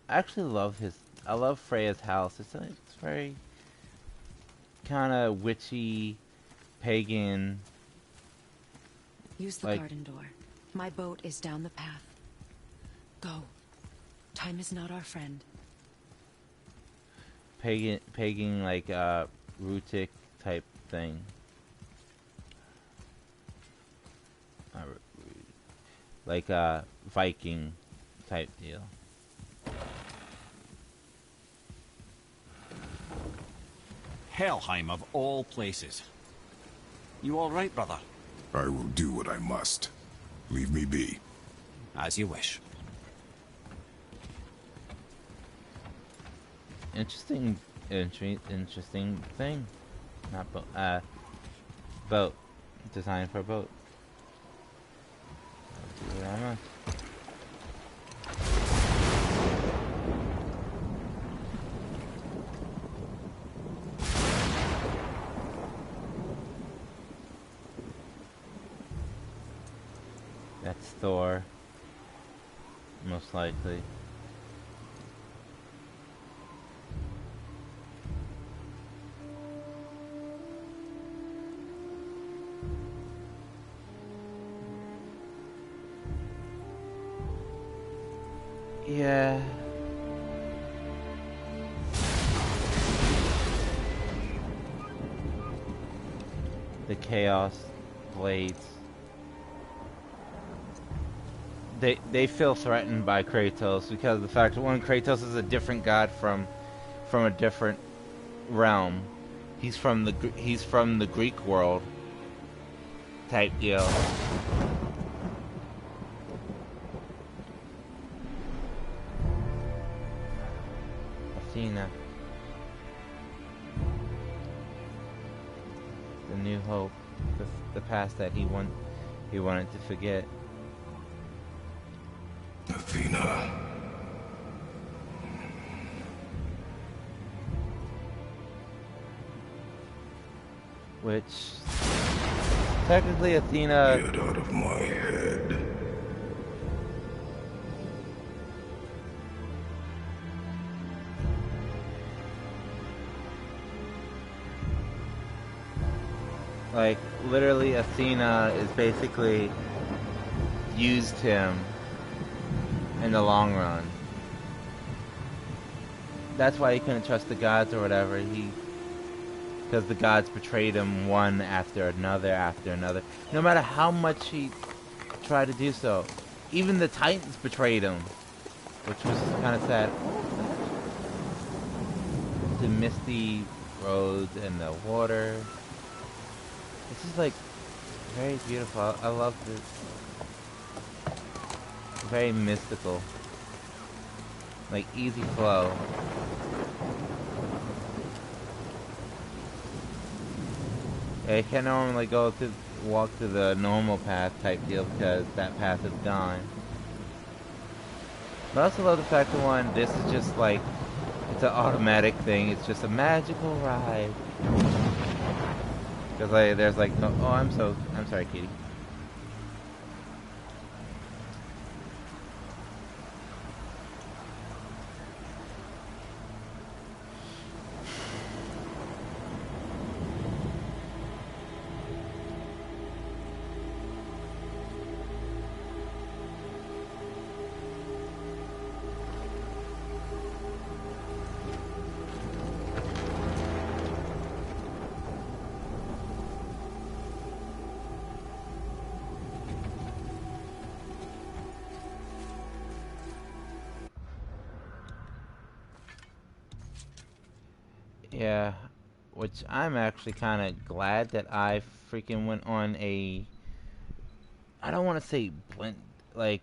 Speaker 1: I actually love I love Freya's house. It's very kind of witchy, pagan.
Speaker 8: Use the garden door. My boat is down the path. Go. Time is not our friend.
Speaker 1: Pagan like Rutic type thing. Like Viking type deal.
Speaker 6: Helheim of all places. You all right, brother?
Speaker 4: I will do what I must. Leave me be.
Speaker 6: As you wish.
Speaker 1: Interesting thing. Not boat. Boat. Designed for a boat. I'll do what I must. That's Thor. Most likely. Yeah. The Chaos Blades. They feel threatened by Kratos because of the fact that one, Kratos is a different god from a different realm. He's from the Greek world type deal. Athena. The new hope. The past that he he wanted to forget.
Speaker 4: Athena.
Speaker 1: Which, technically Athena...
Speaker 4: Get out of my head.
Speaker 1: Like, literally Athena is basically used him in the long run. That's why he couldn't trust the gods or whatever. Because the gods betrayed him one after another after another. No matter how much he tried to do so. Even the Titans betrayed him. Which was kind of sad. The misty roads and the water. This is like very beautiful. I love this. Very mystical. Like easy flow. I can't normally walk through the normal path type deal because that path is gone. But I also love the fact that one, this is just like, it's an automatic thing. It's just a magical ride. Because like, there's like, no, oh, I'm sorry, Kitty. Yeah, which I'm actually kind of glad that I freaking went on a, I don't want to say like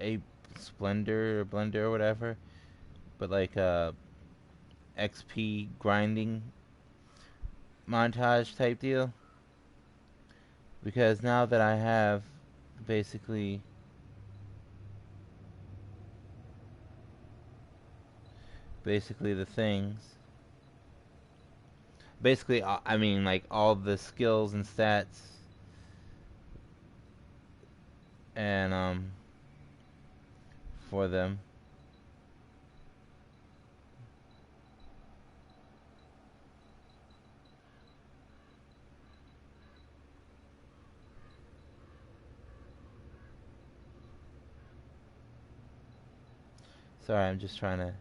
Speaker 1: a splendor or blender or whatever, but like a XP grinding montage type deal. Because now that I have basically the things. Basically, I mean, like, all the skills and stats. And, for them. Sorry, I'm just trying to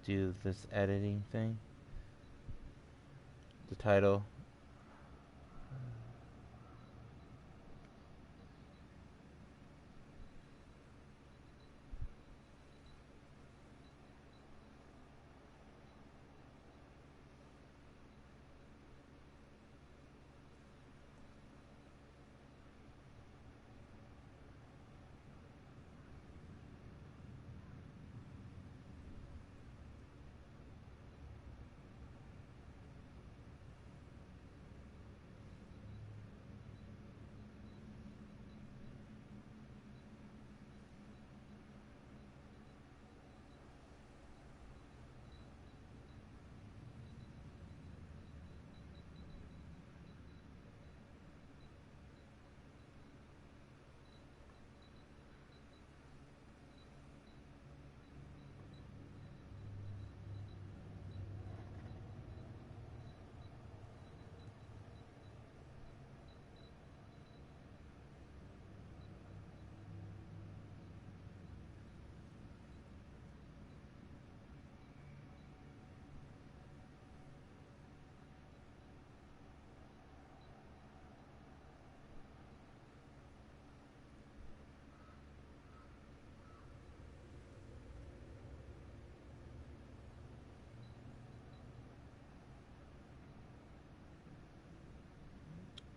Speaker 1: do this editing thing. The title.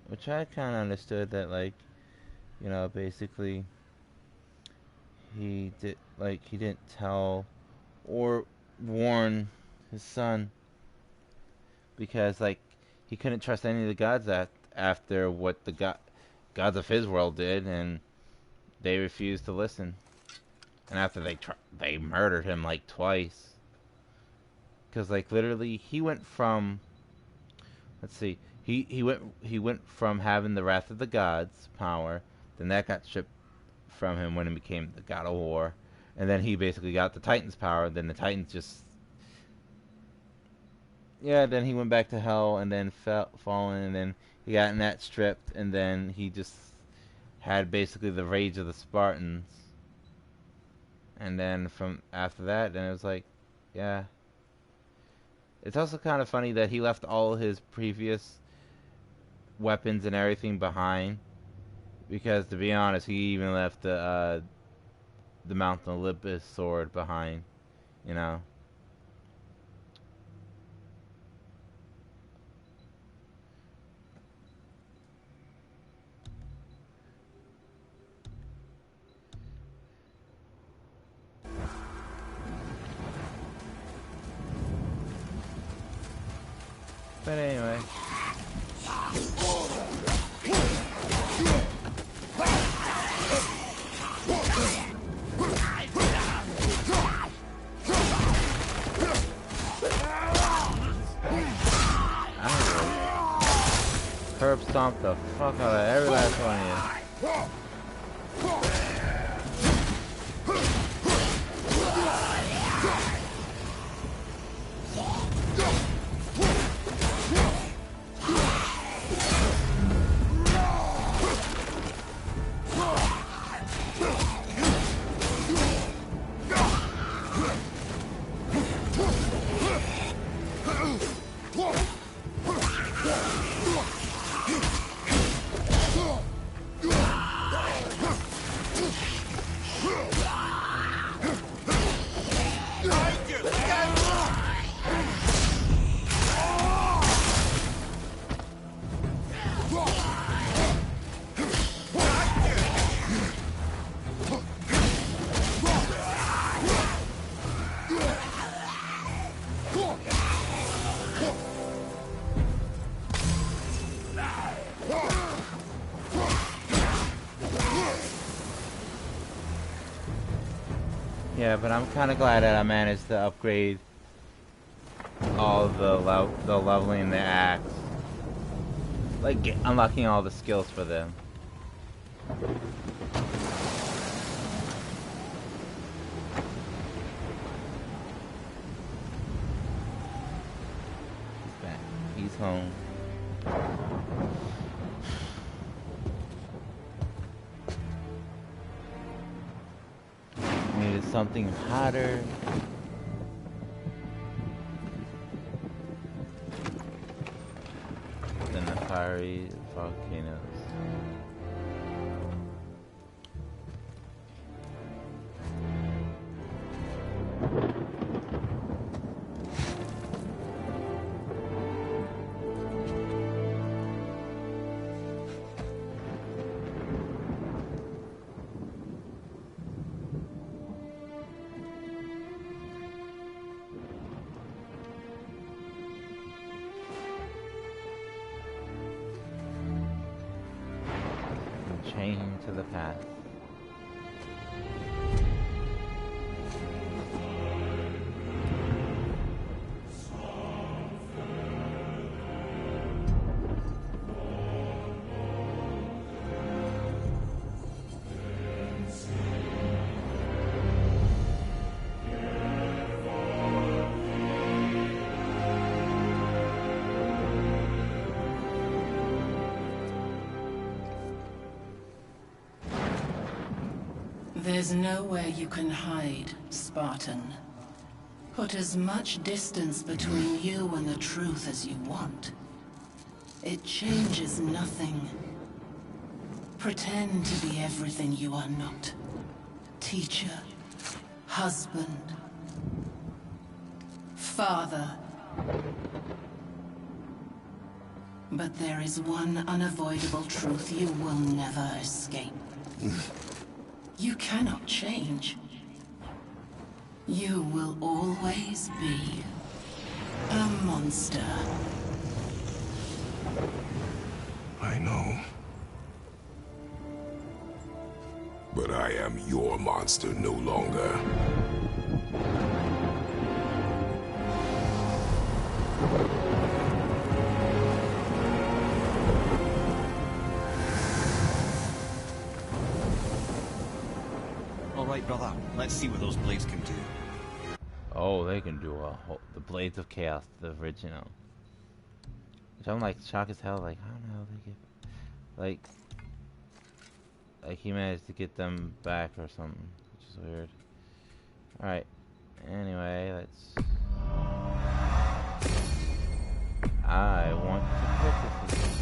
Speaker 1: Which I kind of understood that, like, you know, basically he didn't tell or warn his son because, like, he couldn't trust any of the gods after what the gods of his world did, and they refused to listen. And after they murdered him like twice, because like literally he went from, let's see, he went from having the wrath of the gods power, then that got stripped from him when he became the god of war, and then he basically got the Titans power. Then the Titans just, yeah, then he went back to hell, and then fallen, and then he got that stripped, and then he just had basically the rage of the Spartans. And then from after that, then it was like, yeah. It's also kind of funny that he left all his previous weapons and everything behind, because to be honest, he even left the Mount Olympus sword behind, you know. But anyway. Curb stomp the fuck out of every last one of you. Yeah, but I'm kind of glad that I managed to upgrade all the leveling in the axe, like unlocking all the skills for them. He's back. He's home. Needed something hotter. Than the fiery volcanoes. Chain to the path.
Speaker 9: There's nowhere you can hide, Spartan. Put as much distance between you and the truth as you want. It changes nothing. Pretend to be everything you are not. Teacher, husband, father. But there is one unavoidable truth you will never escape. You cannot change. You will always be a monster.
Speaker 4: I know. But I am your monster no longer.
Speaker 6: All right, brother. Let's see what those blades can do.
Speaker 1: Oh, they can do a whole... The Blades of Chaos, the original. Which I'm like shocked as hell, like, I don't know how they get... Like he managed to get them back or something, which is weird. Alright, anyway, let's... I want to purchase this.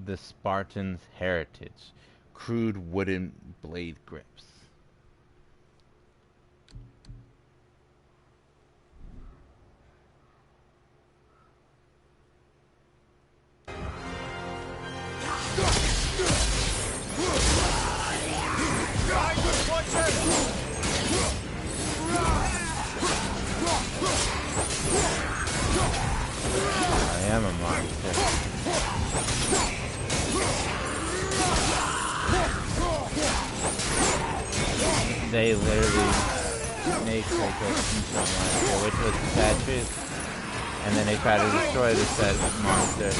Speaker 1: The Spartan's heritage. Crude wooden blade grips. I am a monster. They literally make like a monster, which was the sad truth. And then they try to destroy the said monster.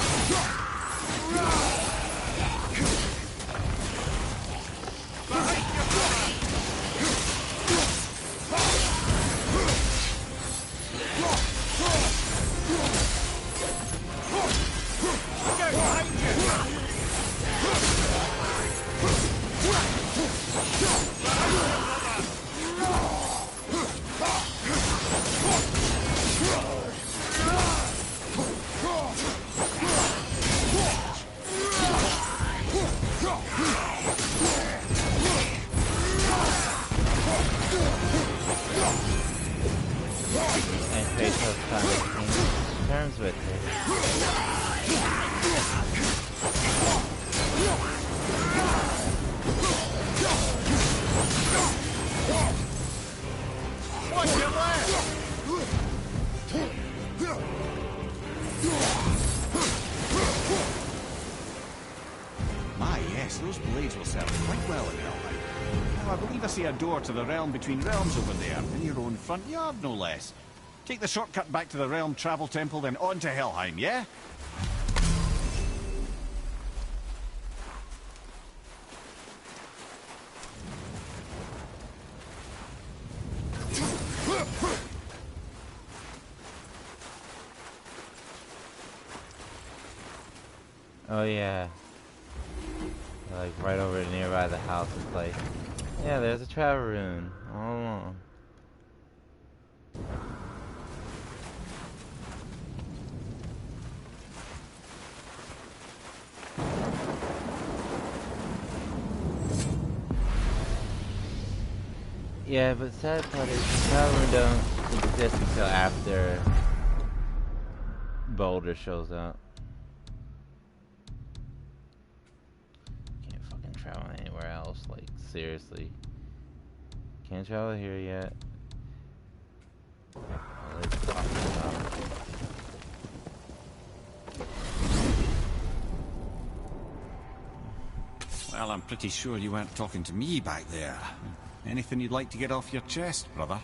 Speaker 1: Terms with it.
Speaker 5: Watch your left!
Speaker 6: My, yes, those blades will serve quite well in Helheim. Now, I believe I see a door to the realm between realms over there, in your own front yard, no less. Take the shortcut back to the Realm Travel Temple, then on to Helheim, yeah?
Speaker 1: Oh yeah. Like right over nearby the house, it's like, yeah, there's a travel rune all along. Yeah, but sad part is the travel rune don't exist until after Boulder shows up. Can't fucking travel anywhere else, like seriously. Can't travel here yet. Let's talk about it.
Speaker 6: Well, I'm pretty sure you weren't talking to me back there. Anything you'd like to get off your chest, brother?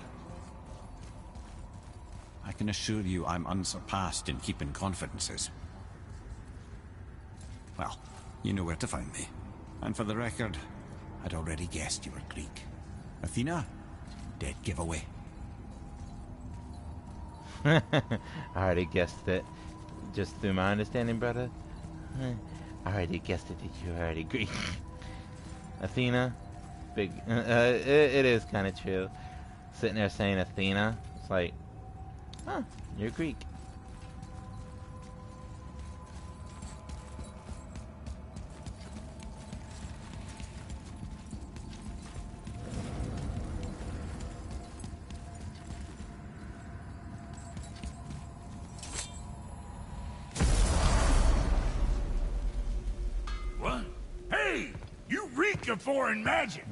Speaker 6: I can assure you I'm unsurpassed in keeping confidences. Well, you know where to find me. And for the record, I'd already guessed you were Greek. Athena? Dead giveaway.
Speaker 1: I already guessed it. just through my understanding, brother. I already guessed it. Did you already agree? Athena, big. It is kind of true. Sitting there saying Athena, it's like, huh? You're Greek.
Speaker 5: What? Hey! You reek of foreign magic!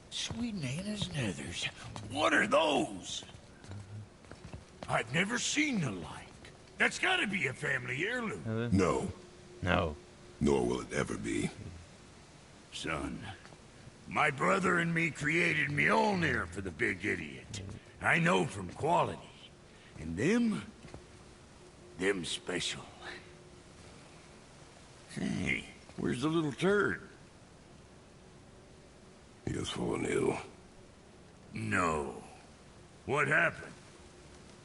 Speaker 5: Sweet Nana's nethers. What are those? I've never seen the like. That's gotta be a family heirloom.
Speaker 4: No.
Speaker 1: No.
Speaker 4: Nor will it ever be.
Speaker 5: Son, my brother and me created Mjolnir for the big idiot. I know from quality. And them special. Hey, where's the little turd?
Speaker 4: He has fallen ill.
Speaker 5: No. What happened?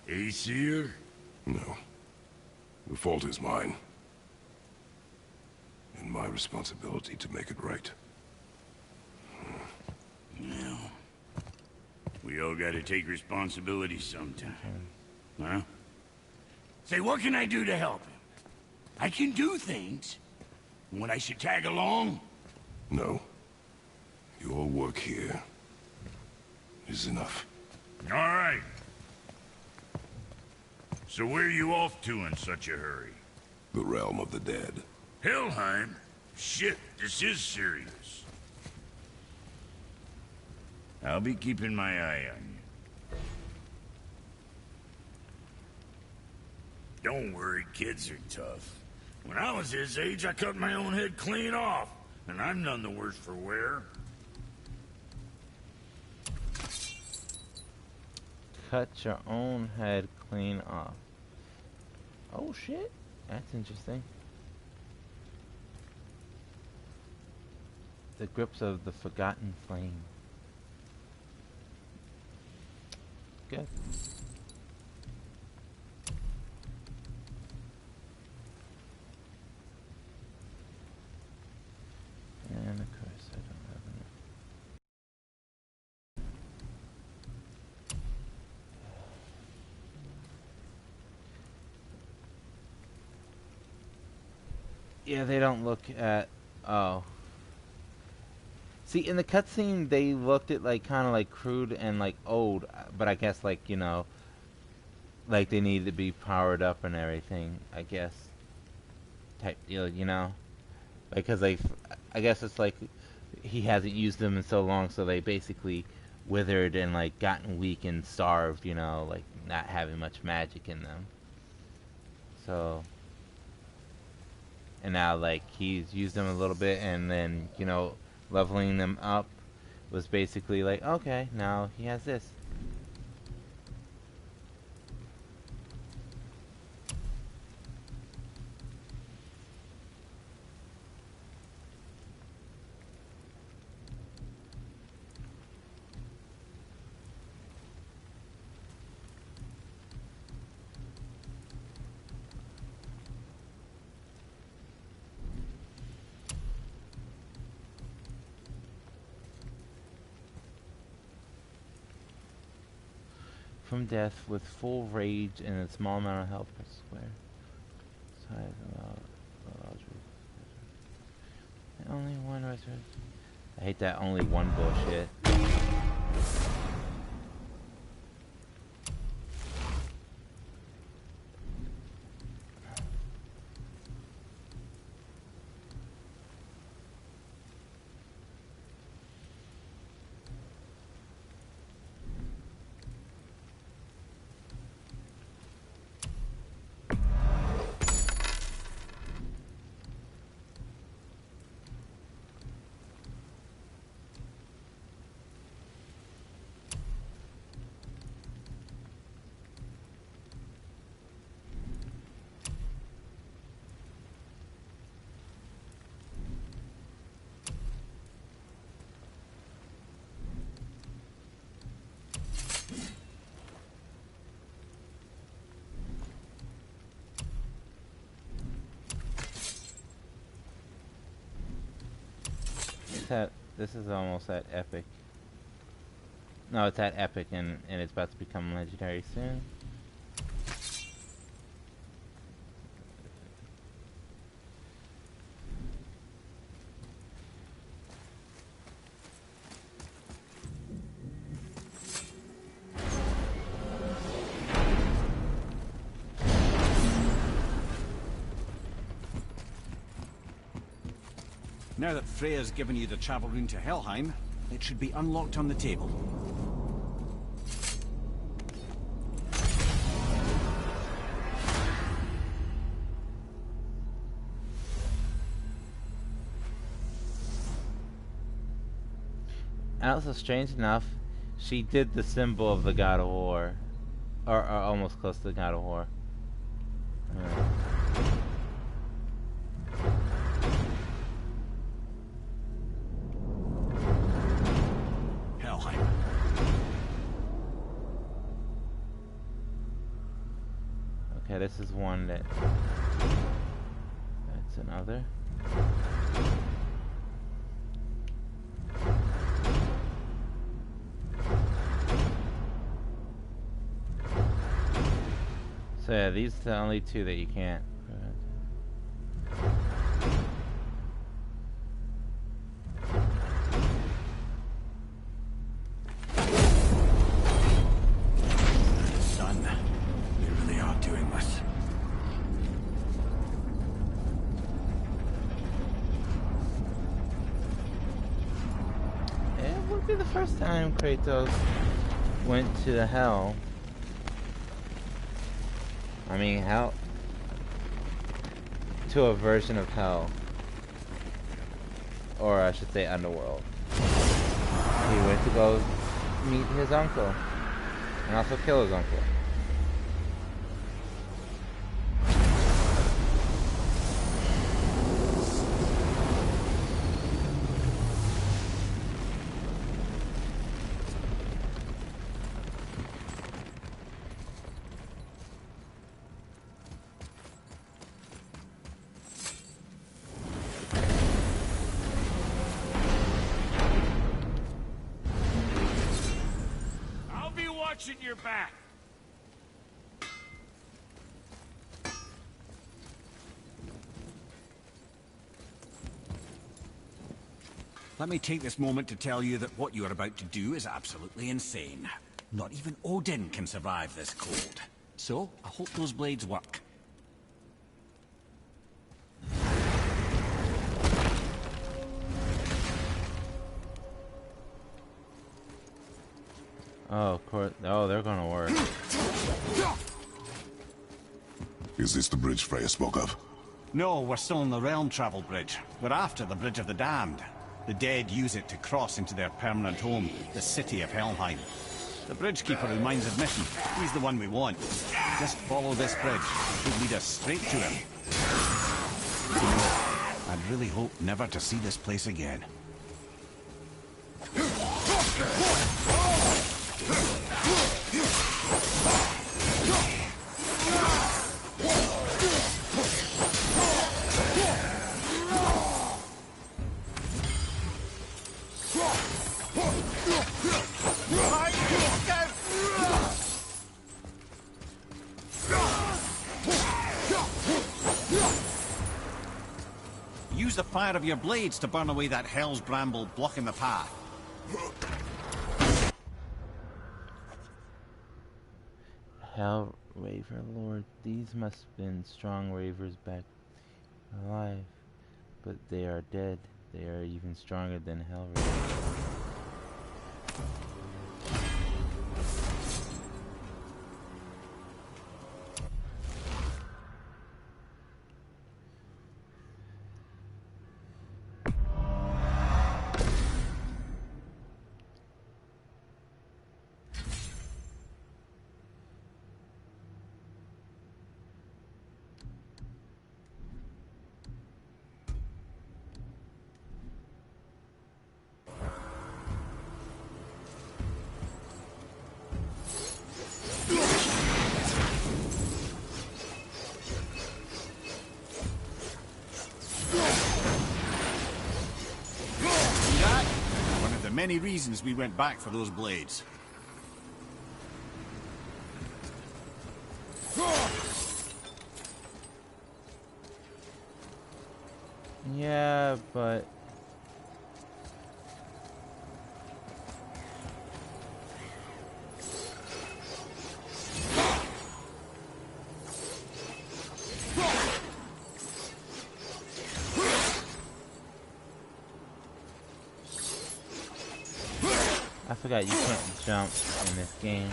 Speaker 5: Aesir?
Speaker 4: No. The fault is mine. And my responsibility to make it right.
Speaker 5: Well, we all gotta take responsibility sometime. Huh? Say, what can I do to help him? I can do things. When I should tag along?
Speaker 4: No. Your work here is enough.
Speaker 5: All right. So where are you off to in such a hurry?
Speaker 4: The realm of the dead.
Speaker 5: Helheim? Shit, this is serious. I'll be keeping my eye on you. Don't worry, kids are tough. When I was his age, I cut my own head clean off, and I'm none the worse for wear.
Speaker 1: Cut your own head clean off. Oh shit, that's interesting. The grips of the forgotten flame. Good. And of course I don't have enough. Yeah, they don't look at... Oh. See, in the cutscene, they looked at, like, kind of, like, crude and, like, old. But I guess, like, you know... Like, they need to be powered up and everything, I guess. Type deal, you know? Because, like, I guess it's, like, he hasn't used them in so long, so they basically withered and, like, gotten weak and starved, you know? Like, not having much magic in them. So... And now, like, he's used them a little bit, and then, you know, leveling them up was basically like, okay, now he has this. From death with full rage and a small amount of health per square. Only one resurrection. I hate that only one bullshit. this is almost at epic. No, it's at epic and it's about to become legendary soon.
Speaker 6: Now that Freya's given you the travel rune to Helheim, it should be unlocked on the table.
Speaker 1: And also, strange enough, she did the symbol of the God of War. Or almost close to the God of War.
Speaker 6: Helheim.
Speaker 1: Okay, this is one that... That's another. So yeah, these are the only two that you can't.
Speaker 6: Son, we really are doing this.
Speaker 1: It would be the first time Kratos went to hell. I mean, hell, to a version of hell, or I should say underworld. He went to go meet his uncle, and also kill his uncle.
Speaker 5: Watching your back.
Speaker 6: Let me take this moment to tell you that what you are about to do is absolutely insane. Not even Odin can survive this cold. So, I hope those blades work.
Speaker 1: Oh, of course. Oh, they're gonna work.
Speaker 4: Is this the bridge Freya spoke of?
Speaker 6: No, we're still on the realm travel bridge. We're after the Bridge of the Damned. The dead use it to cross into their permanent home, the city of Helheim. The bridge keeper in Mind's admission. He's the one we want. Just follow this bridge. It will lead us straight to him. I'd really hope never to see this place again. Use the fire of your blades to burn away that hell's bramble blocking the path.
Speaker 1: Hell Raver Lord, these must have been strong ravers back alive, but they are dead. They are even stronger than Hell Raver.
Speaker 6: many reasons we went back for those blades.
Speaker 1: Yeah, but I forgot you can't jump in this game.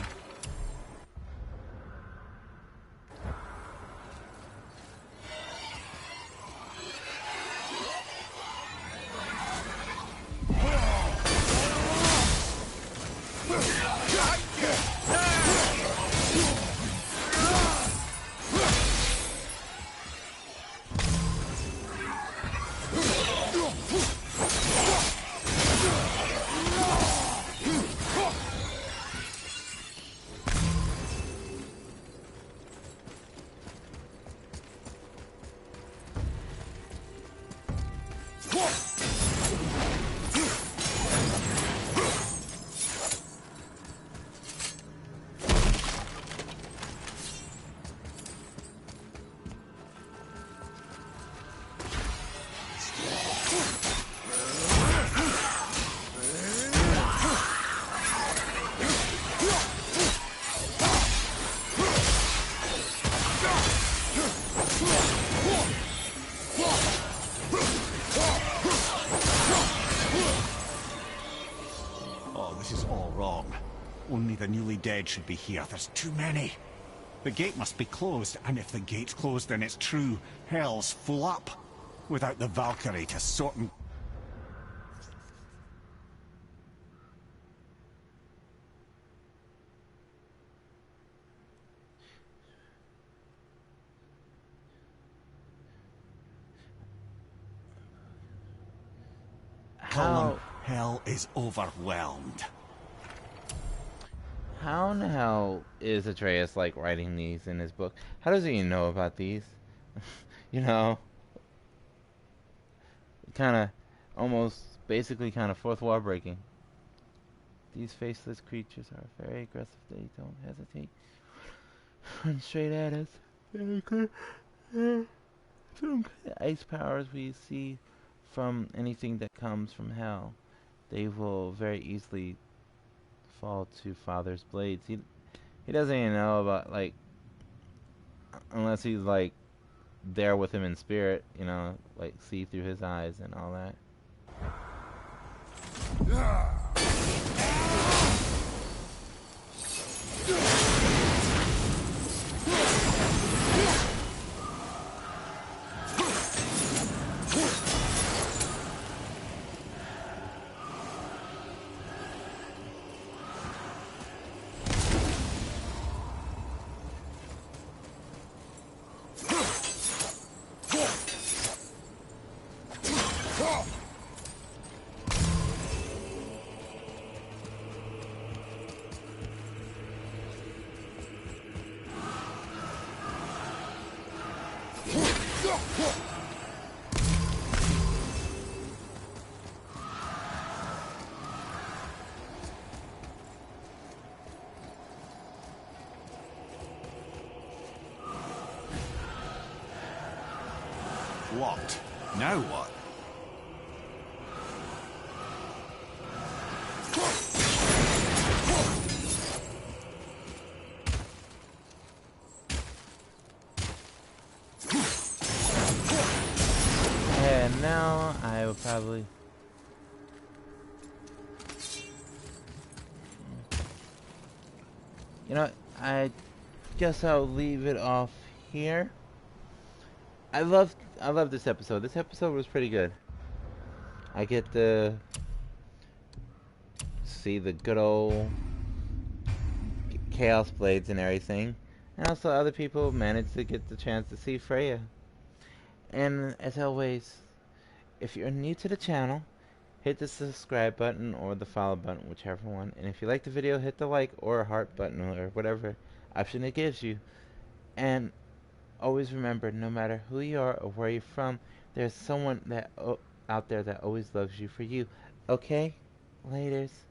Speaker 6: Only the newly dead should be here. There's too many. The gate must be closed, and if the gate's closed, then it's true. Hell's full up. Without the Valkyrie to sort and...
Speaker 1: How?
Speaker 6: Hell is overwhelmed.
Speaker 1: How in the hell is Atreus like writing these in his book? How does he know about these? You know, kind of, almost, basically, kind of fourth wall breaking. These faceless creatures are very aggressive. They don't hesitate. Run straight at us. Very good. Some ice powers we see from anything that comes from hell, they will very easily fall to Father's blades. He doesn't even know about, like, unless he's like there with him in spirit, you know, like see through his eyes and all that.
Speaker 6: Locked. Now what?
Speaker 1: And now I will probably... You know, I guess I'll leave it off here. I love this episode. This episode was pretty good. I get to see the good old Chaos Blades and everything. And also other people managed to get the chance to see Freya. And as always, if you're new to the channel, hit the subscribe button or the follow button, whichever one. And if you like the video, hit the like or heart button or whatever option it gives you. And always remember, no matter who you are or where you're from, there's someone that out there that always loves you for you. Okay? Laters.